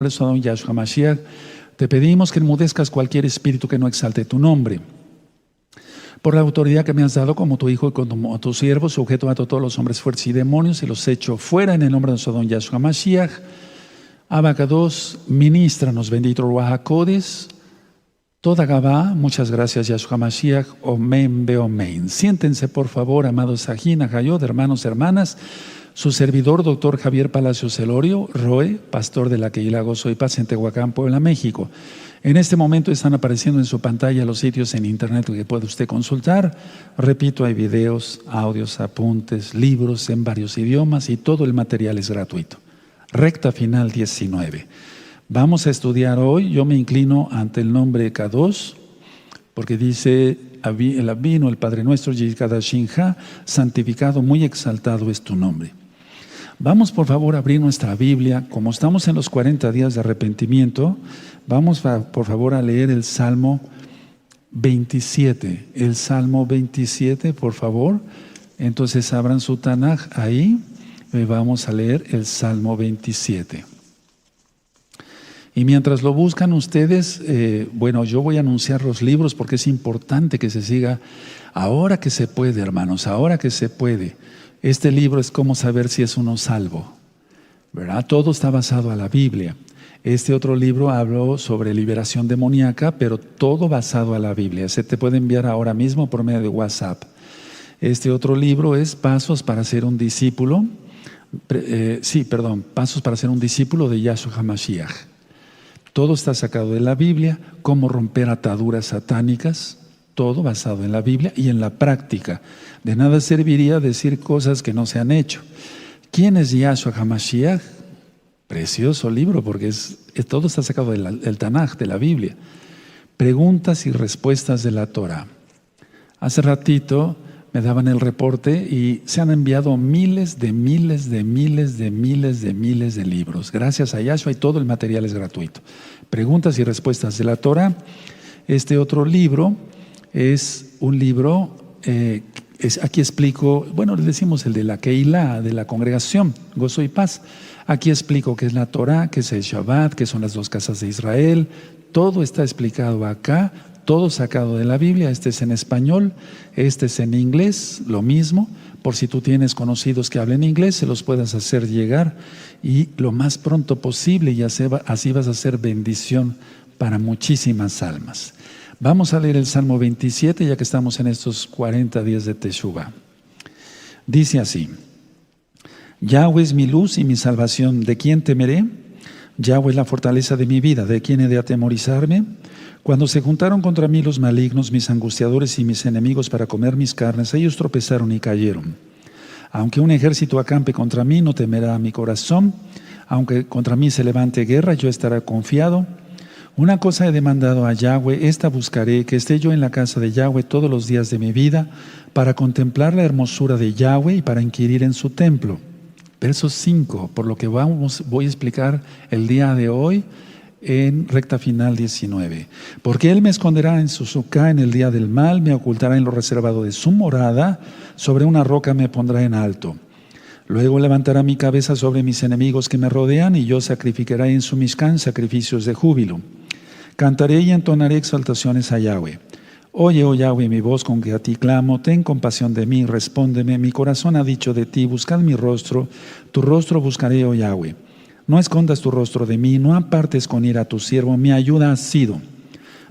Adón Yahshua Mashiach, te pedimos que enmudezcas cualquier espíritu que no exalte tu nombre. Por la autoridad que me has dado como tu hijo y como tu siervo, sujeto a todos los hombres fuertes y demonios, y los echo fuera en el nombre de nuestro Adón Yahshua Mashiach. Abacados, ministranos, bendito Ruach HaKodesh. Toda Gabá, muchas gracias Yahshua Mashiach, Omen Beomen. Siéntense por favor, amados Sajín, Ajayot, hermanos, hermanas. Su servidor, doctor Javier Palacios Celorio, Roe, pastor de la Kehilá Gozo y Paz en Tehuacán, Puebla, México. En este momento están apareciendo en su pantalla los sitios en internet que puede usted consultar. Repito, hay videos, audios, apuntes, libros en varios idiomas y todo el material es gratuito. Recta final 19. Vamos a estudiar hoy, yo me inclino ante el nombre Kadosh, porque dice el Abino, el Padre Nuestro, Yikadashinja, santificado, muy exaltado es tu nombre. Vamos por favor a abrir nuestra Biblia, como estamos en los 40 días de arrepentimiento, vamos por favor a leer el Salmo 27. El Salmo 27, por favor. Entonces abran su Tanaj ahí y vamos a leer el Salmo 27. Y mientras lo buscan ustedes, bueno, yo voy a anunciar los libros porque es importante que se siga ahora que se puede, hermanos, ahora que se puede. Este libro es cómo saber si es uno salvo, ¿verdad? Todo está basado a la Biblia. Este otro libro habló sobre liberación demoníaca, pero todo basado a la Biblia. Se te puede enviar ahora mismo por medio de WhatsApp. Este otro libro es Pasos para ser un discípulo, Pasos para ser un discípulo de Yahshua HaMashiach. Todo está sacado de la Biblia, cómo romper ataduras satánicas, todo basado en la Biblia y en la práctica. De nada serviría decir cosas que no se han hecho. ¿Quién es Yahshua HaMashiach? Precioso libro porque todo está sacado del Tanaj, de la Biblia. Preguntas y respuestas de la Torah. Hace ratito me daban el reporte y se han enviado miles de libros. Gracias a Yahshua y todo el material es gratuito. Preguntas y respuestas de la Torah. Este otro libro es un libro, aquí explico, bueno, le decimos el de la Kehilá, de la congregación, Gozo y Paz. Aquí explico qué es la Torah, qué es el Shabbat, qué son las dos casas de Israel. Todo está explicado acá. Todo sacado de la Biblia. Este es en español, este es en inglés, lo mismo. Por si tú tienes conocidos que hablen inglés, se los puedas hacer llegar y lo más pronto posible, y así vas a hacer bendición para muchísimas almas. Vamos a leer el Salmo 27, ya que estamos en estos 40 días de Teshuvah. Dice así: Yahweh es mi luz y mi salvación, ¿de quién temeré? Yahweh es la fortaleza de mi vida, ¿de quién he de atemorizarme? Cuando se juntaron contra mí los malignos, mis angustiadores y mis enemigos para comer mis carnes, ellos tropezaron y cayeron. Aunque un ejército acampe contra mí, no temerá mi corazón. Aunque contra mí se levante guerra, yo estaré confiado. Una cosa he demandado a Yahweh, esta buscaré, que esté yo en la casa de Yahweh todos los días de mi vida, para contemplar la hermosura de Yahweh y para inquirir en su templo. Verso 5, por lo que voy a explicar el día de hoy, en recta final 19. Porque Él me esconderá en su sucá en el día del mal, me ocultará en lo reservado de su morada, sobre una roca me pondrá en alto. Luego levantará mi cabeza sobre mis enemigos que me rodean, y yo sacrificaré en su mishkan sacrificios de júbilo. Cantaré y entonaré exaltaciones a Yahweh. Oye, oh Yahweh, mi voz con que a ti clamo, ten compasión de mí, respóndeme. Mi corazón ha dicho de ti, buscad mi rostro, tu rostro buscaré, oh Yahweh. No escondas tu rostro de mí, no apartes con ira a tu siervo, mi ayuda has sido.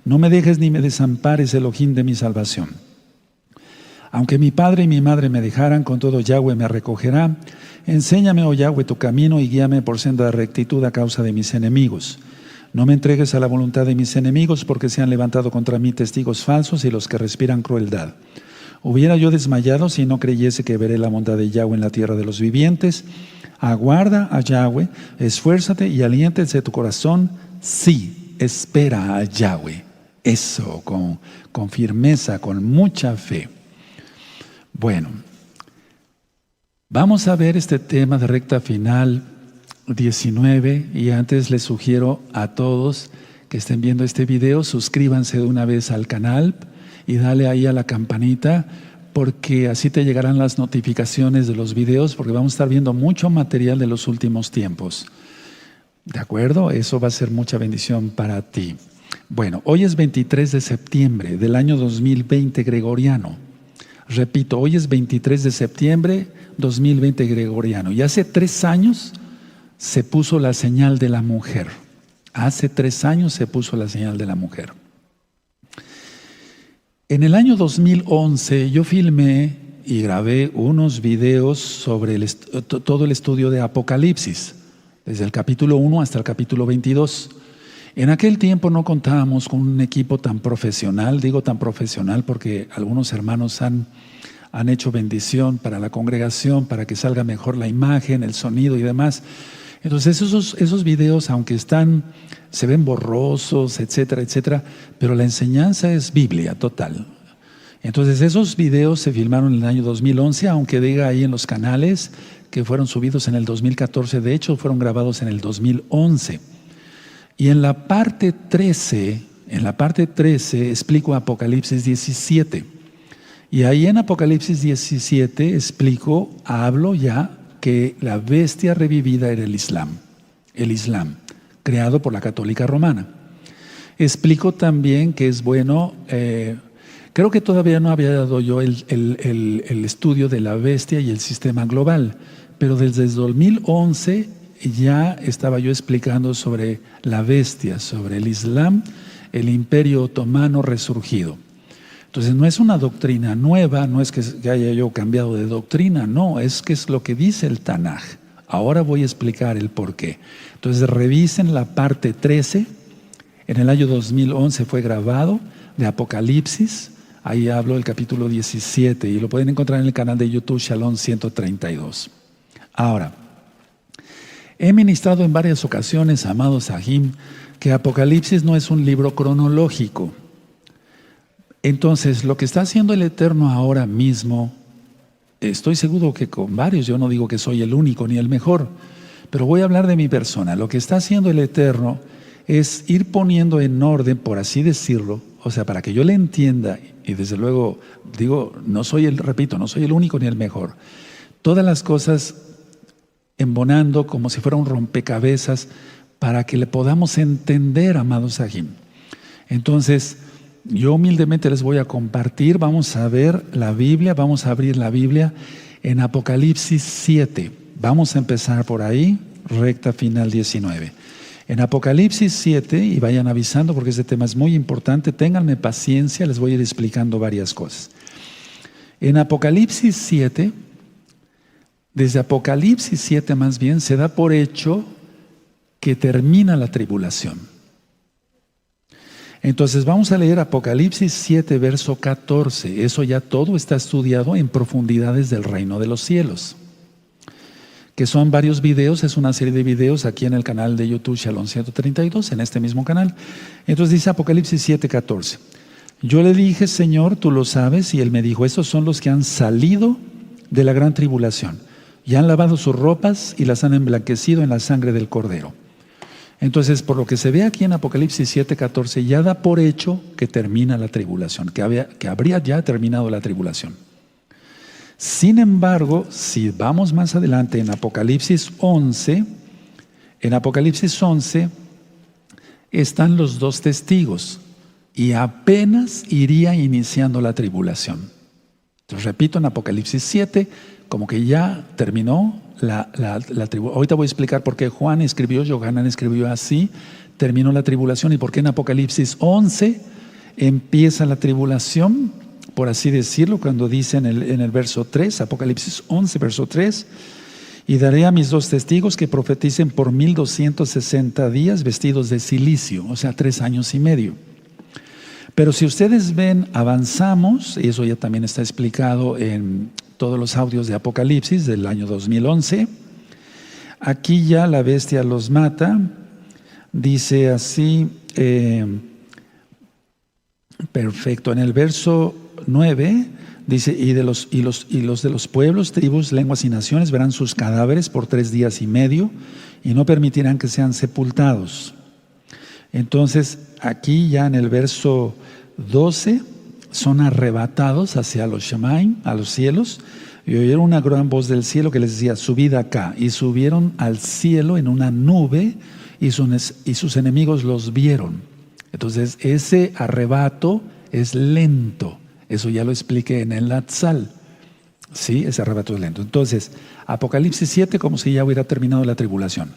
No me dejes ni me desampares, Elohim de mi salvación. Aunque mi padre y mi madre me dejaran, con todo Yahweh me recogerá. Enséñame, oh Yahweh, tu camino y guíame por senda de rectitud a causa de mis enemigos. No me entregues a la voluntad de mis enemigos, porque se han levantado contra mí testigos falsos y los que respiran crueldad. Hubiera yo desmayado si no creyese que veré la bondad de Yahweh en la tierra de los vivientes. Aguarda a Yahweh, esfuérzate y aliéntese tu corazón. Sí, espera a Yahweh. Eso, con firmeza, con mucha fe. Bueno, vamos a ver este tema de recta final 19, y antes les sugiero a todos que estén viendo este video, suscríbanse de una vez al canal y dale ahí a la campanita, porque así te llegarán las notificaciones de los videos, porque vamos a estar viendo mucho material de los últimos tiempos. ¿De acuerdo? Eso va a ser mucha bendición para ti. Bueno, hoy es 23 de septiembre del año 2020 gregoriano. Repito, hoy es 23 de septiembre 2020 gregoriano. Y hace 3 años se puso la señal de la mujer. Hace 3 años se puso la señal de la mujer. En el año 2011 yo filmé y grabé unos videos sobre todo el estudio de Apocalipsis, desde el capítulo 1 hasta el capítulo 22. En aquel tiempo no contábamos con un equipo tan profesional, digo tan profesional porque algunos hermanos han hecho bendición para la congregación, para que salga mejor la imagen, el sonido y demás. Entonces esos videos, aunque se ven borrosos, etcétera, etcétera, pero la enseñanza es Biblia total. Entonces esos videos se filmaron en el año 2011, aunque diga ahí en los canales que fueron subidos en el 2014, de hecho fueron grabados en el 2011. Y en la parte 13 explico Apocalipsis 17. Y ahí en Apocalipsis 17 hablo ya que la bestia revivida era el Islam, creado por la Católica Romana. Explico también que es bueno, creo que todavía no había dado yo el estudio de la bestia y el sistema global, pero desde el 2011 ya estaba yo explicando sobre la bestia, sobre el Islam, el Imperio Otomano resurgido. Entonces no es una doctrina nueva, no es que haya yo cambiado de doctrina, no, es que es lo que dice el Tanaj. Ahora voy a explicar el por qué. Entonces revisen la parte 13, en el año 2011 fue grabado de Apocalipsis, ahí hablo del capítulo 17 y lo pueden encontrar en el canal de YouTube Shalom 132. Ahora, he ministrado en varias ocasiones, amados Sahim, que Apocalipsis no es un libro cronológico. Entonces, lo que está haciendo el Eterno ahora mismo, estoy seguro que con varios, yo no digo que soy el único ni el mejor, pero voy a hablar de mi persona. Lo que está haciendo el Eterno es ir poniendo en orden, por así decirlo, o sea, para que yo le entienda, y desde luego digo, no soy el único ni el mejor. Todas las cosas embonando como si fuera un rompecabezas para que le podamos entender, amados Sahim. Entonces, yo humildemente les voy a compartir, vamos a ver la Biblia, vamos a abrir la Biblia en Apocalipsis 7. Vamos a empezar por ahí, recta final 19. En Apocalipsis 7, y vayan avisando porque este tema es muy importante, ténganme paciencia, les voy a ir explicando varias cosas. En Apocalipsis 7, desde Apocalipsis 7 más bien, se da por hecho que termina la tribulación. Entonces vamos a leer Apocalipsis 7, verso 14. Eso ya todo está estudiado en profundidades del reino de los cielos, que son varios videos, es una serie de videos aquí en el canal de YouTube Shalom 132, en este mismo canal. Entonces dice Apocalipsis 7, 14. Yo le dije, Señor, tú lo sabes, y Él me dijo, estos son los que han salido de la gran tribulación y han lavado sus ropas y las han emblanquecido en la sangre del Cordero. Entonces, por lo que se ve aquí en Apocalipsis 7:14, ya da por hecho que termina la tribulación, que habría ya terminado la tribulación. Sin embargo, si vamos más adelante en Apocalipsis 11 están los 2 testigos y apenas iría iniciando la tribulación. Entonces, repito, en Apocalipsis 7, como que ya terminó la tribulación. Ahorita voy a explicar por qué Juan escribió, Yohanan escribió así, terminó la tribulación, y por qué en Apocalipsis 11 empieza la tribulación, por así decirlo, cuando dice en el verso 3, Apocalipsis 11, verso 3, y daré a mis 2 testigos que profeticen por 1260 días vestidos de cilicio, o sea, 3 años y medio. Pero si ustedes ven, avanzamos, y eso ya también está explicado en todos los audios de Apocalipsis del año 2011. Aquí ya la bestia los mata. Dice así, perfecto, en el verso 9 dice, y los de los pueblos, tribus, lenguas y naciones verán sus cadáveres por 3 días y medio y no permitirán que sean sepultados. Entonces aquí ya en el verso 12 son arrebatados hacia los Shamaim, a los cielos, y oyeron una gran voz del cielo que les decía, subid acá, y subieron al cielo en una nube, y sus enemigos los vieron. Entonces, ese arrebato es lento. Eso ya lo expliqué en el Natsal. Sí, ese arrebato es lento. Entonces, Apocalipsis 7 como si ya hubiera terminado la tribulación.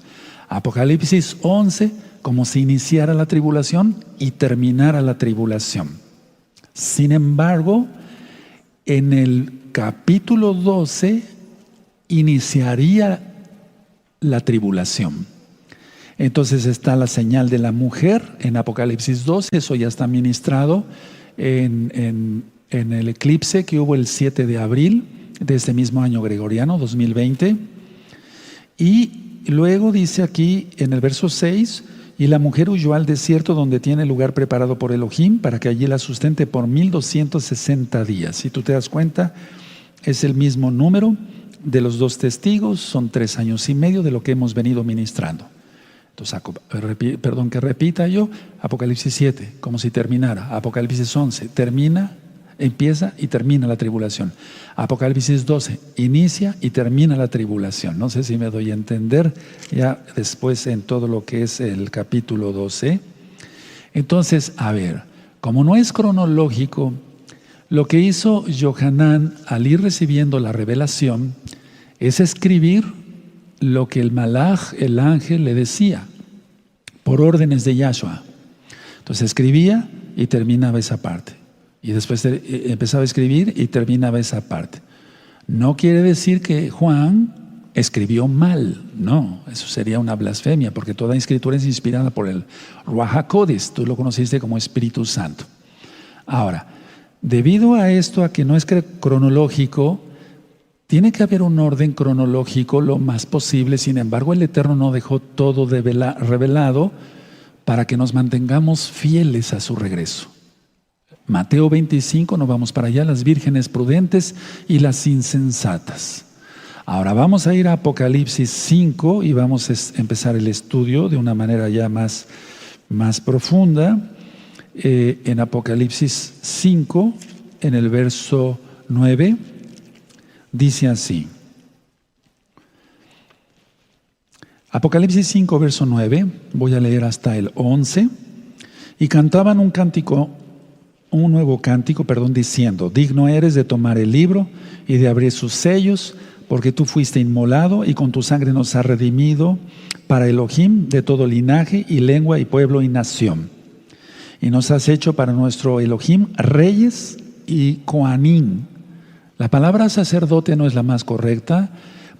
Apocalipsis 11 como si iniciara la tribulación y terminara la tribulación. Sin embargo, en el capítulo 12 iniciaría la tribulación. Entonces está la señal de la mujer en Apocalipsis 12, eso ya está ministrado en el eclipse que hubo el 7 de abril de este mismo año gregoriano, 2020. Y luego dice aquí en el verso 6, y la mujer huyó al desierto donde tiene lugar preparado por Elohim para que allí la sustente por 1260 días. Si tú te das cuenta, es el mismo número de los dos testigos, son 3 años y medio de lo que hemos venido ministrando. Entonces, perdón que repita yo, Apocalipsis 7, como si terminara. Apocalipsis 11, empieza y termina la tribulación. Apocalipsis 12, inicia y termina la tribulación. No sé si me doy a entender ya después en todo lo que es el capítulo 12. Entonces, a ver, como no es cronológico, lo que hizo Yohanan al ir recibiendo la revelación es escribir lo que el malaj, el ángel, le decía por órdenes de Yahshua. Entonces escribía y terminaba esa parte. Y después empezaba a escribir y terminaba esa parte. No quiere decir que Juan escribió mal. No, eso sería una blasfemia, porque toda escritura es inspirada por el Ruach HaKodesh. Tú lo conociste como Espíritu Santo. Ahora, debido a esto, a que no es cronológico, tiene que haber un orden cronológico lo más posible. Sin embargo, el Eterno no dejó todo revelado para que nos mantengamos fieles a su regreso. Mateo 25, nos vamos para allá, las vírgenes prudentes y las insensatas. Ahora vamos a ir a Apocalipsis 5 y vamos a empezar el estudio de una manera ya más profunda. En Apocalipsis 5, en el verso 9, dice así. Apocalipsis 5, verso 9, voy a leer hasta el 11. Y cantaban un nuevo cántico, diciendo: digno eres de tomar el libro y de abrir sus sellos, porque tú fuiste inmolado y con tu sangre nos has redimido para Elohim de todo linaje y lengua y pueblo y nación. Y nos has hecho para nuestro Elohim reyes y coanim. La palabra sacerdote no es la más correcta.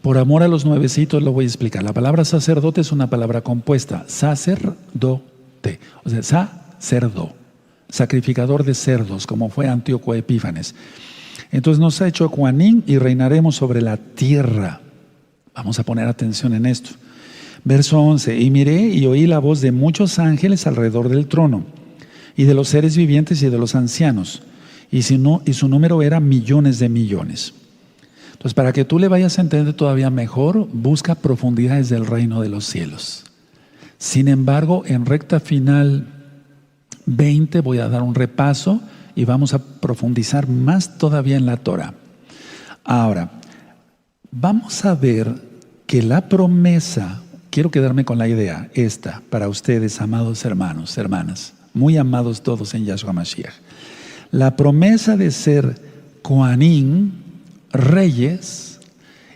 Por amor a los nuevecitos lo voy a explicar. La palabra sacerdote es una palabra compuesta. Sacerdote, o sea, sacerdo, sacrificador de cerdos, como fue Antíoco Epífanes. Entonces nos ha hecho coanim y reinaremos sobre la tierra. Vamos a poner atención en esto. Verso 11. Y miré y oí la voz de muchos ángeles alrededor del trono, y de los seres vivientes y de los ancianos, y su número era millones de millones. Entonces, para que tú le vayas a entender todavía mejor, busca profundidades del reino de los cielos. Sin embargo, en recta final 20 voy a dar un repaso y vamos a profundizar más todavía en la Torah. Ahora, vamos a ver que la promesa, quiero quedarme con la idea esta para ustedes, amados hermanos, hermanas, muy amados todos en Yahshua Mashiach. La promesa de ser Kohanim, reyes,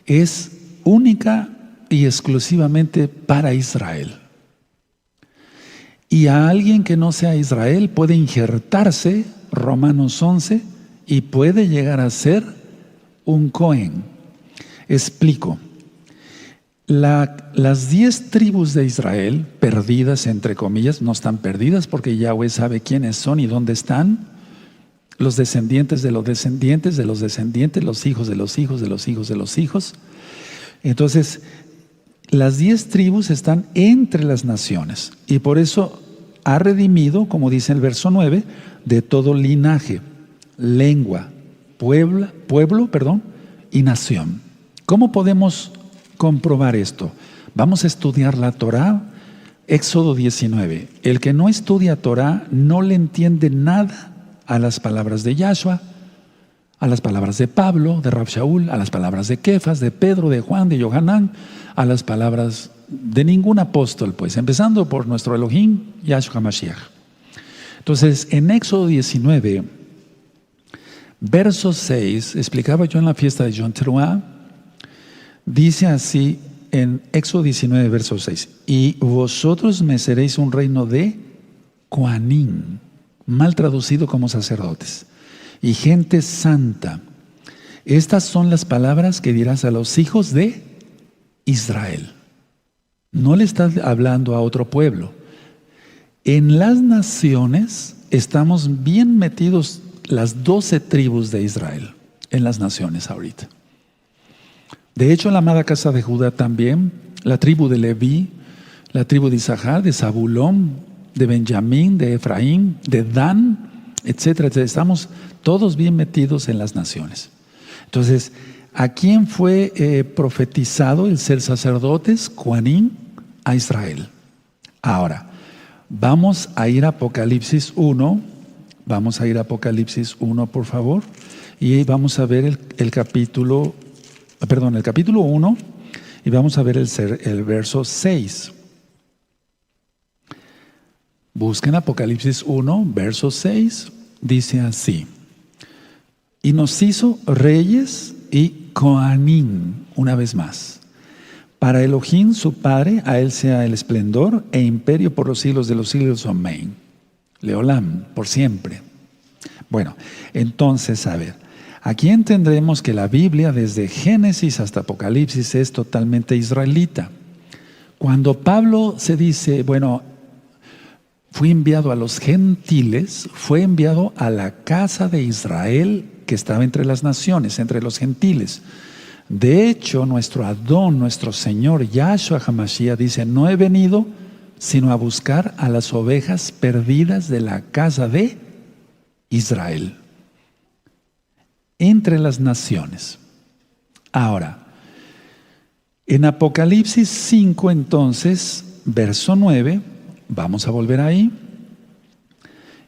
es única y exclusivamente para Israel. Y a alguien que no sea Israel puede injertarse, Romanos 11, y puede llegar a ser un Cohen. Explico. Las 10 tribus de Israel, perdidas entre comillas, no están perdidas porque Yahweh sabe quiénes son y dónde están. Los descendientes de los descendientes de los descendientes, los hijos de los hijos de los hijos de los hijos. Entonces, las 10 tribus están entre las naciones y por eso ha redimido, como dice el verso 9, de todo linaje, lengua, pueblo, y nación. ¿Cómo podemos comprobar esto? Vamos a estudiar la Torah, Éxodo 19. El que no estudia Torah no le entiende nada a las palabras de Yahshua. a las palabras de Pablo, de Rab Shaul, a las palabras de Kefas, de Pedro, de Juan, de Yohanan, a las palabras de ningún apóstol, pues, empezando por nuestro Elohim, Yahshua Mashiach. Entonces, en Éxodo 19, verso 6, explicaba yo en la fiesta de Yom Teruah, dice así en Éxodo 19, verso 6, y vosotros me seréis un reino de Kohanim, mal traducido como sacerdotes, y gente santa. Estas son las palabras que dirás a los hijos de Israel. No le estás hablando a otro pueblo. En las naciones estamos bien metidos las 12 tribus de Israel, en las naciones ahorita. De hecho, la amada casa de Judá también, la tribu de Leví, la tribu de Isahar, de Zabulón, de Benjamín, de Efraín, de Dan, etcétera, etcétera. Estamos todos bien metidos en las naciones. Entonces, ¿a quién fue profetizado el ser sacerdotes? Kohanim, a Israel. Ahora, vamos a ir a Apocalipsis 1. Vamos a ir a Apocalipsis 1, por favor. Y vamos a ver el capítulo 1, y vamos a ver el verso 6. Busquen Apocalipsis 1, verso 6. Dice así: y nos hizo reyes y Kohanim, una vez más. Para Elohim su Padre, a Él sea el esplendor e imperio por los siglos de los siglos. Amén. Leolam, por siempre. Bueno, entonces, a ver, aquí entendremos que la Biblia, desde Génesis hasta Apocalipsis, es totalmente israelita. Cuando Pablo se dice, bueno, fui enviado a los gentiles, fue enviado a la casa de Israel que estaba entre las naciones, entre los gentiles. De hecho, nuestro Adón, nuestro Señor Yahshua HaMashiach dice, no he venido sino a buscar a las ovejas perdidas de la casa de Israel, entre las naciones. Ahora, en Apocalipsis 5, entonces, verso 9, vamos a volver ahí.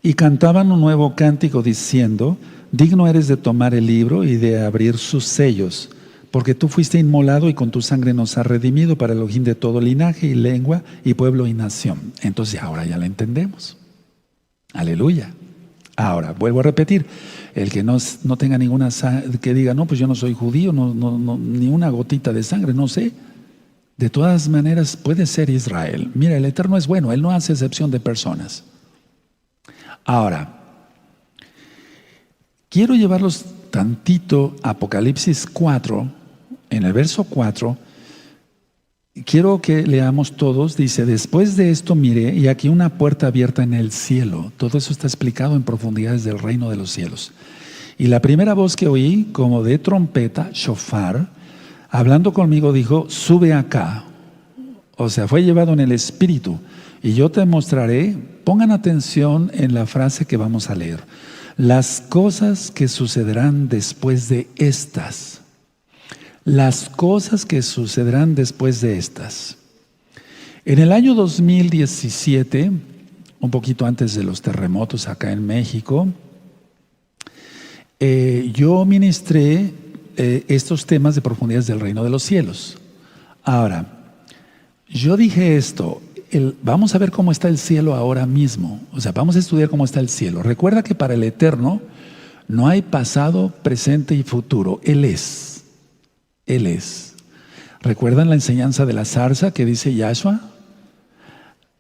Y cantaban un nuevo cántico diciendo, digno eres de tomar el libro y de abrir sus sellos, porque tú fuiste inmolado y con tu sangre nos has redimido para el Elohim de todo linaje y lengua y pueblo y nación. Entonces ahora ya la entendemos. Aleluya. Ahora, vuelvo a repetir, el que no tenga ninguna sangre, que diga, no, pues yo no soy judío, ni una gotita de sangre, no sé. De todas maneras puede ser Israel. Mira, el Eterno es bueno, Él no hace excepción de personas. Ahora, quiero llevarlos tantito a Apocalipsis 4, en el verso 4, quiero que leamos todos, dice, después de esto miré y aquí una puerta abierta en el cielo. Todo eso está explicado en profundidades del reino de los cielos. Y la primera voz que oí, como de trompeta, shofar, hablando conmigo dijo, sube acá. O sea, fue llevado en el espíritu. Y yo te mostraré, pongan atención en la frase que vamos a leer, las cosas que sucederán después de estas. Las cosas que sucederán después de estas. En el año 2017, un poquito antes de los terremotos acá en México, yo ministré estos temas de profundidades del reino de los cielos. Ahora, yo dije esto, vamos a ver cómo está el cielo ahora mismo. O sea, vamos a estudiar cómo está el cielo. Recuerda que para el Eterno no hay pasado, presente y futuro. Él es. Él es. ¿Recuerdan la enseñanza de la zarza que dice Yahshua?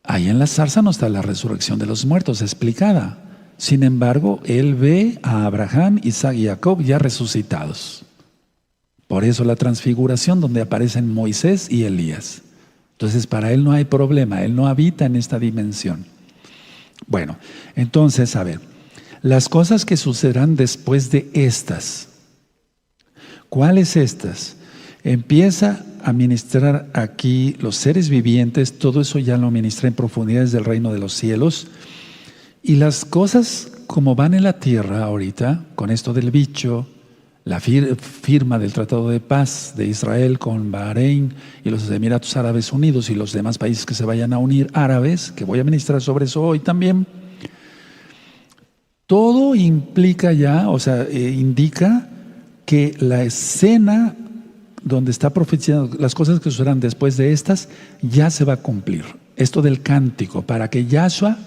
Ahí en la zarza no está la resurrección de los muertos explicada. Sin embargo, Él ve a Abraham, Isaac y Jacob ya resucitados. Por eso la transfiguración donde aparecen Moisés y Elías. Entonces para Él no hay problema, Él no habita en esta dimensión. Bueno, entonces a ver, las cosas que sucederán después de estas. ¿Cuáles estas? Empieza a ministrar aquí los seres vivientes, todo eso ya lo ministra en profundidades del reino de los cielos. Y las cosas como van en la tierra ahorita, con esto del bicho, la firma del Tratado de Paz de Israel con Bahrein y los Emiratos Árabes Unidos y los demás países que se vayan a unir árabes, que voy a ministrar sobre eso hoy también. Todo implica ya, o sea, indica que la escena donde está profetizando las cosas que sucederán después de estas, ya se va a cumplir. Esto del cántico, para que Yahshua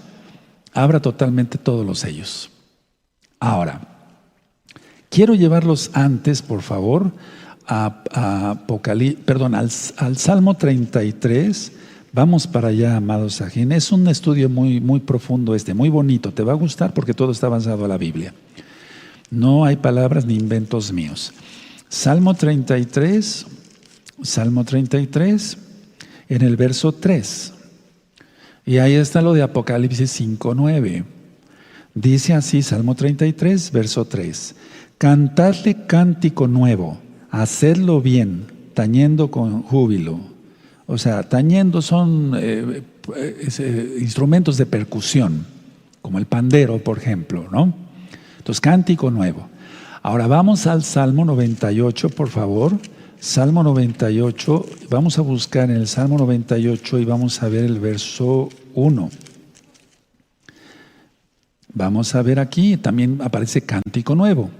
abra totalmente todos los sellos. Ahora, quiero llevarlos antes, por favor, al Salmo 33. Vamos para allá, amados Sajín. Es un estudio muy, muy profundo muy bonito. Te va a gustar porque todo está avanzado a la Biblia. No hay palabras ni inventos míos. Salmo 33, en el verso 3. Y ahí está lo de Apocalipsis 5:9. Dice así, Salmo 33, verso 3. Cantadle cántico nuevo, hacedlo bien, tañendo con júbilo. O sea, tañendo son instrumentos de percusión, como el pandero, por ejemplo, ¿no? Entonces, cántico nuevo. Ahora vamos al Salmo 98, por favor. Salmo 98, vamos a buscar en el Salmo 98 y vamos a ver el verso 1. Vamos a ver aquí, también aparece cántico nuevo.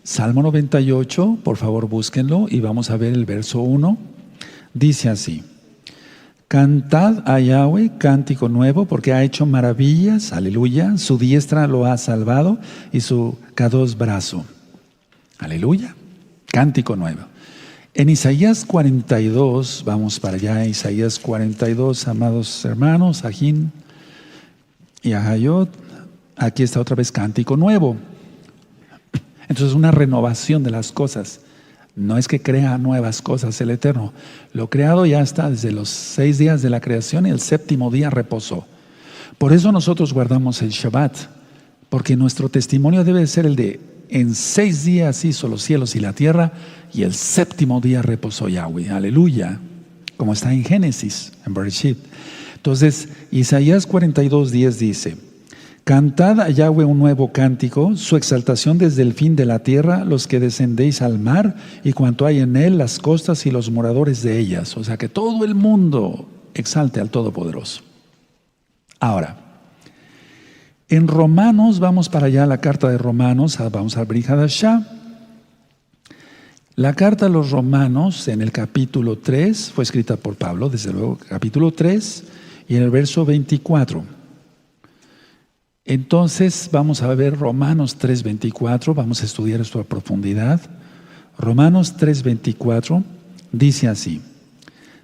Salmo 98, por favor búsquenlo y vamos a ver el verso 1. Dice así: Cantad a Yahweh cántico nuevo, porque ha hecho maravillas, aleluya. Su diestra lo ha salvado y su Kadosh brazo. Aleluya, cántico nuevo. En Isaías 42, vamos para allá, Isaías 42, amados hermanos, Ajín y Ahayot, aquí está otra vez cántico nuevo. Entonces, una renovación de las cosas. No es que crea nuevas cosas el Eterno. Lo creado ya está desde los 6 días de la creación y el 7º día reposó. Por eso nosotros guardamos el Shabbat, porque nuestro testimonio debe ser el de: en 6 días hizo los cielos y la tierra, y el 7º día reposó Yahweh. Aleluya. Como está en Génesis, en Bereshit. Entonces, Isaías 42:10 dice: Cantad a Yahweh un nuevo cántico, su exaltación desde el fin de la tierra, los que descendéis al mar y cuanto hay en él, las costas y los moradores de ellas. O sea, que todo el mundo exalte al Todopoderoso. Ahora, en Romanos, vamos para allá, la carta de Romanos, vamos a Brit Hadashah. La carta a los Romanos, en el capítulo 3, fue escrita por Pablo, desde luego, capítulo 3, y en el verso 24. Entonces, vamos a ver Romanos 3:24, vamos a estudiar esto a profundidad. Romanos 3:24 dice así: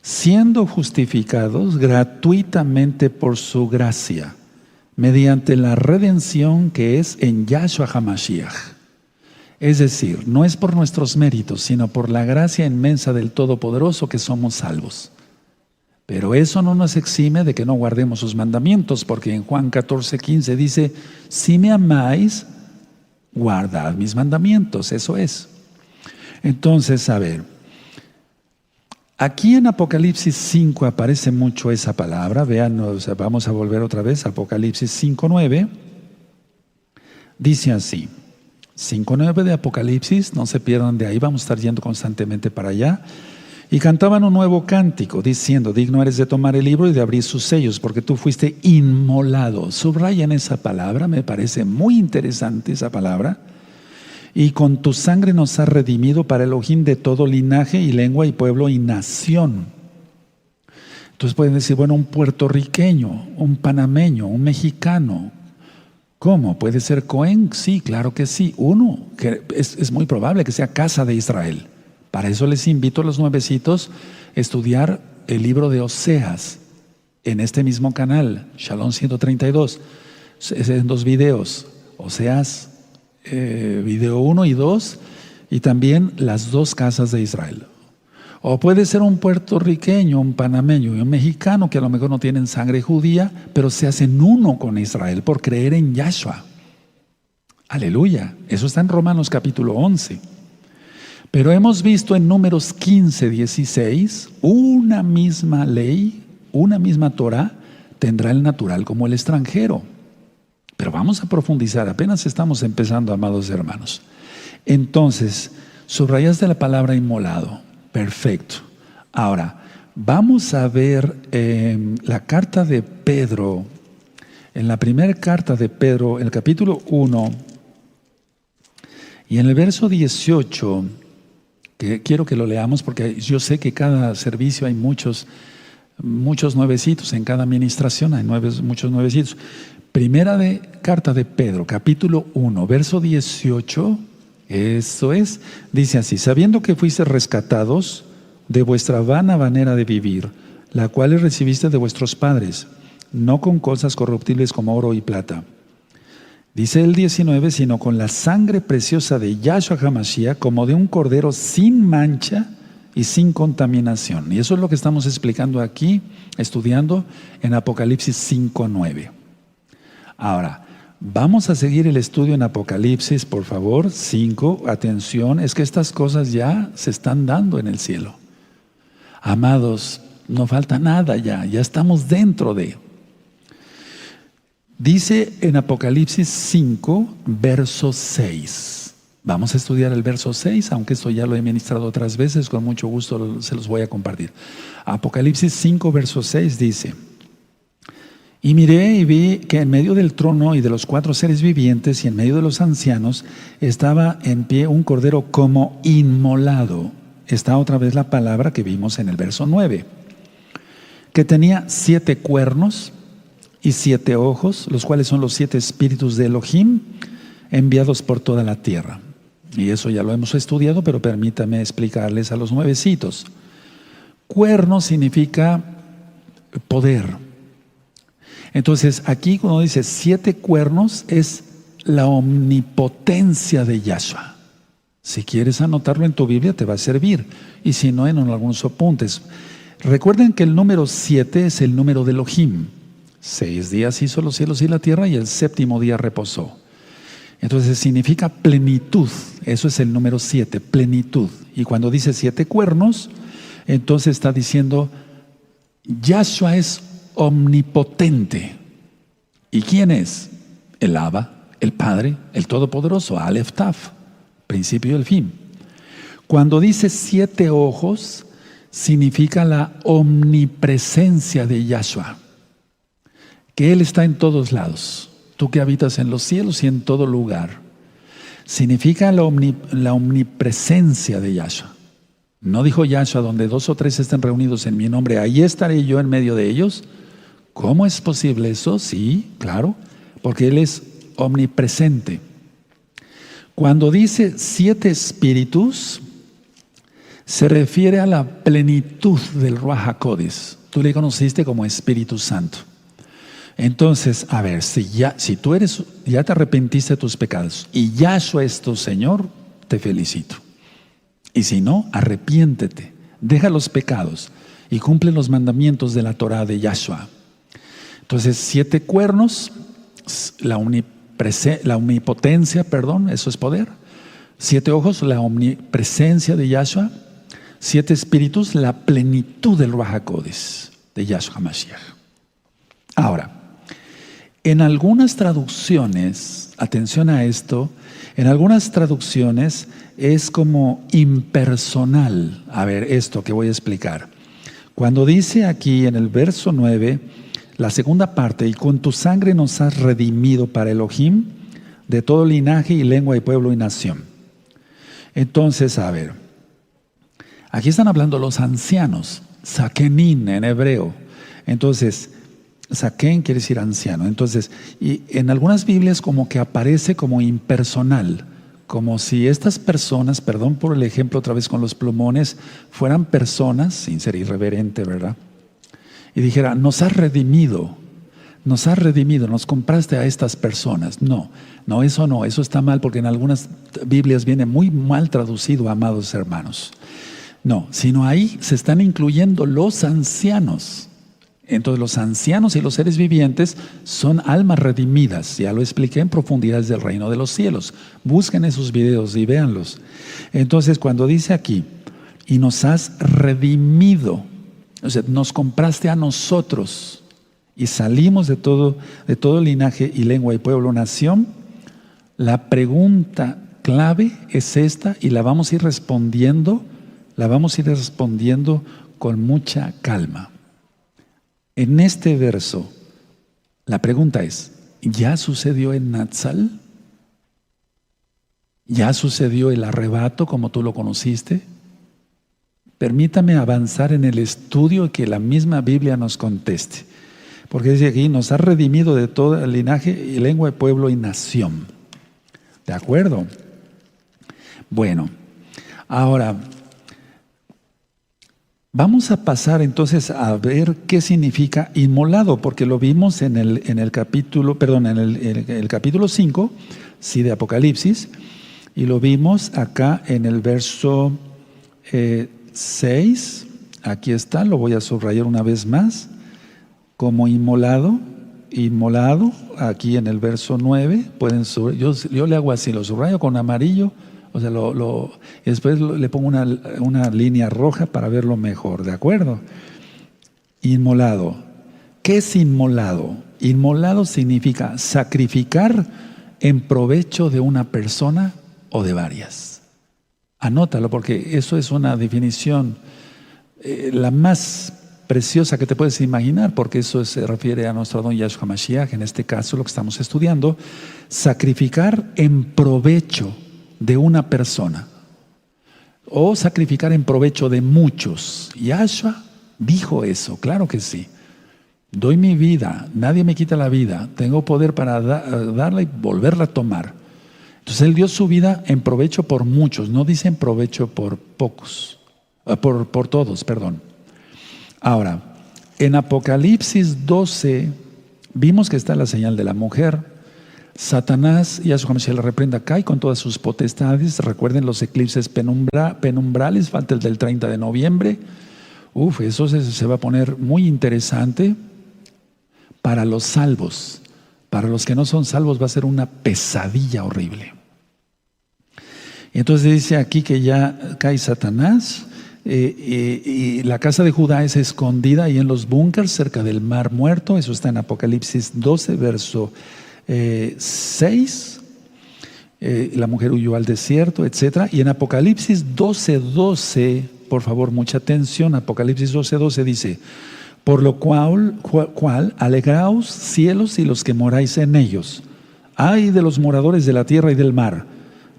siendo justificados gratuitamente por su gracia, mediante la redención que es en Yahshua HaMashiach. Es decir, no es por nuestros méritos, sino por la gracia inmensa del Todopoderoso que somos salvos. Pero eso no nos exime de que no guardemos sus mandamientos, porque en Juan 14:15 dice: si me amáis, guardad mis mandamientos. Eso es. Entonces, a ver, aquí en Apocalipsis 5 aparece mucho esa palabra. Vean, vamos a volver otra vez a Apocalipsis 5:9. Dice así, 5:9 de Apocalipsis, no se pierdan de ahí, vamos a estar yendo constantemente para allá. Y cantaban un nuevo cántico, diciendo: digno eres de tomar el libro y de abrir sus sellos, porque tú fuiste inmolado. Subrayan esa palabra, me parece muy interesante esa palabra. Y con tu sangre nos has redimido para Elohim de todo linaje y lengua y pueblo y nación. Entonces pueden decir: bueno, un puertorriqueño, un panameño, un mexicano. ¿Cómo? ¿Puede ser Cohen? Sí, claro que sí. Uno, que es muy probable que sea casa de Israel. Para eso les invito a los nuevecitos a estudiar el libro de Oseas en este mismo canal, Shalom 132. Es en 2 videos, Oseas video 1 y 2, y también las 2 casas de Israel. O puede ser un puertorriqueño, un panameño y un mexicano que a lo mejor no tienen sangre judía, pero se hacen uno con Israel por creer en Yahshua. Aleluya. Eso está en Romanos capítulo 11. Pero hemos visto en Números 15:16, una misma ley, una misma Torah, tendrá el natural como el extranjero. Pero vamos a profundizar, apenas estamos empezando, amados hermanos. Entonces, subrayaste la palabra inmolado. Perfecto. Ahora, vamos a ver la carta de Pedro En la primera carta de Pedro, en el capítulo 1, y en el verso 18, que quiero que lo leamos porque yo sé que cada servicio hay muchos nuevecitos, en cada administración hay muchos nuevecitos. Carta de Pedro, capítulo 1, verso 18, eso es, dice así: sabiendo que fuiste rescatados de vuestra vana manera de vivir, la cual recibiste de vuestros padres, no con cosas corruptibles como oro y plata. Dice el 19, sino con la sangre preciosa de Yahshua HaMashiach, como de un cordero sin mancha y sin contaminación. Y eso es lo que estamos explicando aquí, estudiando en Apocalipsis 5:9. Ahora, vamos a seguir el estudio en Apocalipsis, por favor, 5, atención, es que estas cosas ya se están dando en el cielo. Amados, no falta nada ya estamos dentro de. Dice en Apocalipsis 5, verso 6. Vamos a estudiar el verso 6, aunque esto ya lo he ministrado otras veces, con mucho gusto se los voy a compartir. Apocalipsis 5, verso 6 dice: y miré y vi que en medio del trono y de los 4 seres vivientes y en medio de los ancianos estaba en pie un cordero como inmolado. Está otra vez la palabra que vimos en el verso 9, que tenía 7 cuernos y 7 ojos, los cuales son los 7 espíritus de Elohim enviados por toda la tierra. Y eso ya lo hemos estudiado, pero permítame explicarles a los nuevecitos. Cuerno significa poder. Entonces aquí cuando dice 7 cuernos es la omnipotencia de Yahshua. Si quieres anotarlo en tu Biblia te va a servir, y si no, en algunos apuntes. Recuerden que el número 7 es el número de Elohim. 6 días hizo los cielos y la tierra y el 7º día reposó. Entonces significa plenitud. Eso es el número 7, plenitud. Y cuando dice 7 cuernos, entonces está diciendo Yahshua es omnipotente. ¿Y quién es? El Abba, el Padre, el Todopoderoso, Aleph Taf, principio y el fin. Cuando dice 7 ojos, significa la omnipresencia de Yahshua, que Él está en todos lados. Tú que habitas en los cielos y en todo lugar. Significa la omnipresencia de Yahshua. ¿No dijo Yahshua, donde 2 o 3 estén reunidos en mi nombre, ahí estaré yo en medio de ellos? ¿Cómo es posible eso? Sí, claro, porque Él es omnipresente. Cuando dice 7 espíritus, se refiere a la plenitud del Ruach HaKodesh. Tú le conociste como Espíritu Santo. Entonces, a ver, si tú ya te arrepentiste de tus pecados y Yahshua es tu Señor, te felicito. Y si no, arrepiéntete, deja los pecados y cumple los mandamientos de la Torah de Yahshua. Entonces, 7 cuernos, la omnipotencia, eso es poder. 7 ojos, la omnipresencia de Yahshua. 7 espíritus, la plenitud del Ruach HaKodesh de Yahshua HaMashiach. Ahora, en algunas traducciones, atención a esto, en algunas traducciones es como impersonal. A ver, esto que voy a explicar. Cuando dice aquí en el verso 9, la segunda parte, y con tu sangre nos has redimido para Elohim de todo linaje y lengua y pueblo y nación. Entonces, a ver, aquí están hablando los ancianos, Zakenin en hebreo. Entonces, Zaken quiere decir anciano. Entonces, y en algunas Biblias como que aparece como impersonal, como si estas personas, perdón por el ejemplo otra vez con los plumones, fueran personas, sin ser irreverente, ¿verdad? Y dijera, nos has redimido, nos compraste a estas personas. No, eso está mal, porque en algunas Biblias viene muy mal traducido, amados hermanos. No, sino ahí se están incluyendo los ancianos. Entonces los ancianos y los seres vivientes son almas redimidas. Ya lo expliqué en profundidades del reino de los cielos. Busquen esos videos y véanlos. Entonces cuando dice aquí, y nos has redimido, o sea, nos compraste a nosotros y salimos de todo linaje y lengua y pueblo, nación, la pregunta clave es esta, y la vamos a ir respondiendo con mucha calma. En este verso, La pregunta es, ¿ya sucedió en Natsal? ¿Ya sucedió el arrebato como tú lo conociste? Permítame avanzar en el estudio y que la misma Biblia nos conteste. Porque dice aquí, nos ha redimido de todo el linaje y lengua, pueblo y nación. ¿De acuerdo? Bueno, ahora vamos a pasar entonces a ver qué significa inmolado, porque lo vimos en el capítulo, perdón, en el capítulo 5, sí, de Apocalipsis, y lo vimos acá en el verso 6, aquí está, lo voy a subrayar una vez más, como inmolado, aquí en el verso 9, yo le hago así, lo subrayo con amarillo, o sea, y después le pongo una línea roja para verlo mejor, ¿de acuerdo? Inmolado. ¿Qué es inmolado? Inmolado significa sacrificar en provecho de una persona o de varias. Anótalo porque eso es una definición la más preciosa que te puedes imaginar, porque eso se refiere a nuestro don Yahshua Mashiach, en este caso lo que estamos estudiando, sacrificar en provecho de una persona o sacrificar en provecho de muchos. Yahshua dijo eso, claro que sí. Doy mi vida, nadie me quita la vida, tengo poder para darla y volverla a tomar. Entonces Él dio su vida en provecho por muchos, no dice en provecho por pocos, por todos, perdón. Ahora, en Apocalipsis 12 vimos que está la señal de la mujer. Satanás, Yahshua Mashiach le reprenda acá y con todas sus potestades. Recuerden los eclipses penumbrales, falta el del 30 de noviembre. Eso se va a poner muy interesante para los salvos. Para los que no son salvos va a ser una pesadilla horrible. Y entonces dice aquí que ya cae Satanás y la casa de Judá es escondida ahí en los búnkers cerca del mar muerto. Eso está en Apocalipsis 12, verso 6, la mujer huyó al desierto, etc. Y en Apocalipsis 12:12, por favor, mucha atención, Apocalipsis 12:12 dice, por lo cual alegraos cielos y los que moráis en ellos. Ay de los moradores de la tierra y del mar,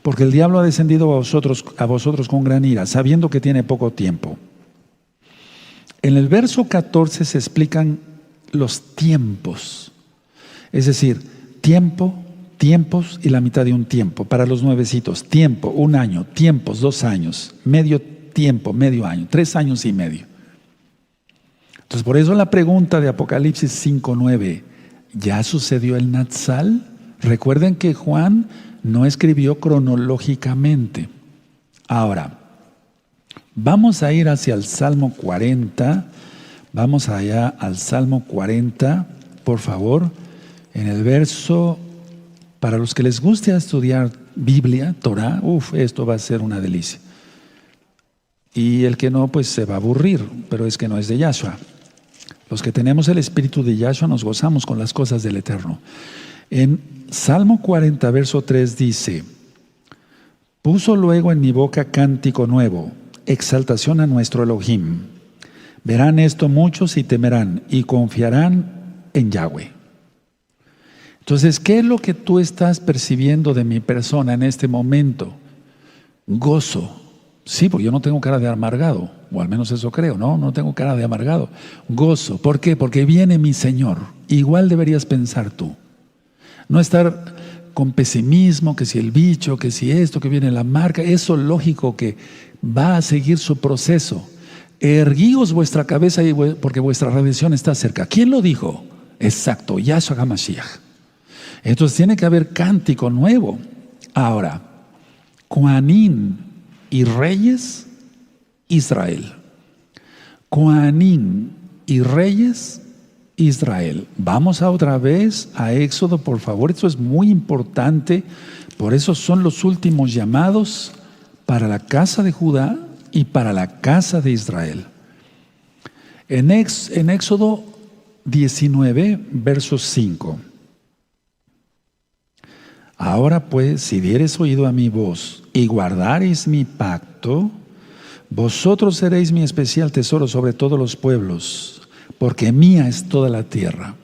porque el diablo ha descendido a vosotros con gran ira, sabiendo que tiene poco tiempo. En el verso 14 se explican los tiempos, es decir, tiempos y la mitad de un tiempo. Para los nuevecitos, tiempo, 1 año, tiempos, 2 años, medio tiempo, medio año, 3 años y medio. Entonces, por eso la pregunta de Apocalipsis 5:9, ¿ya sucedió el Natsal? Recuerden que Juan no escribió cronológicamente. Ahora, vamos a ir hacia el Salmo 40. Vamos allá al Salmo 40, por favor. En el verso, para los que les guste estudiar Biblia, Torah, esto va a ser una delicia. Y el que no, pues se va a aburrir, pero es que no es de Yahshua. Los que tenemos el espíritu de Yahshua nos gozamos con las cosas del Eterno. En Salmo 40, verso 3 dice, puso luego en mi boca cántico nuevo, exaltación a nuestro Elohim. Verán esto muchos y temerán y confiarán en Yahweh. Entonces, ¿qué es lo que tú estás percibiendo de mi persona en este momento? Gozo. Sí, porque yo no tengo cara de amargado, o al menos eso creo, no tengo cara de amargado. Gozo. ¿Por qué? Porque viene mi Señor. Igual deberías pensar tú. No estar con pesimismo, que si el bicho, que si esto, que viene la marca. Eso lógico que va a seguir su proceso. Erguíos vuestra cabeza porque vuestra redención está cerca. ¿Quién lo dijo? Exacto, Yahshua HaMashiach. Entonces tiene que haber cántico nuevo. Ahora, Coanín y reyes, Israel. Coanín y reyes, Israel. Vamos otra vez a Éxodo, por favor. Esto es muy importante. Por eso son los últimos llamados para la casa de Judá y para la casa de Israel. En Éxodo 19, verso 5. Ahora pues, si diereis oído a mi voz y guardareis mi pacto, vosotros seréis mi especial tesoro sobre todos los pueblos, porque mía es toda la tierra.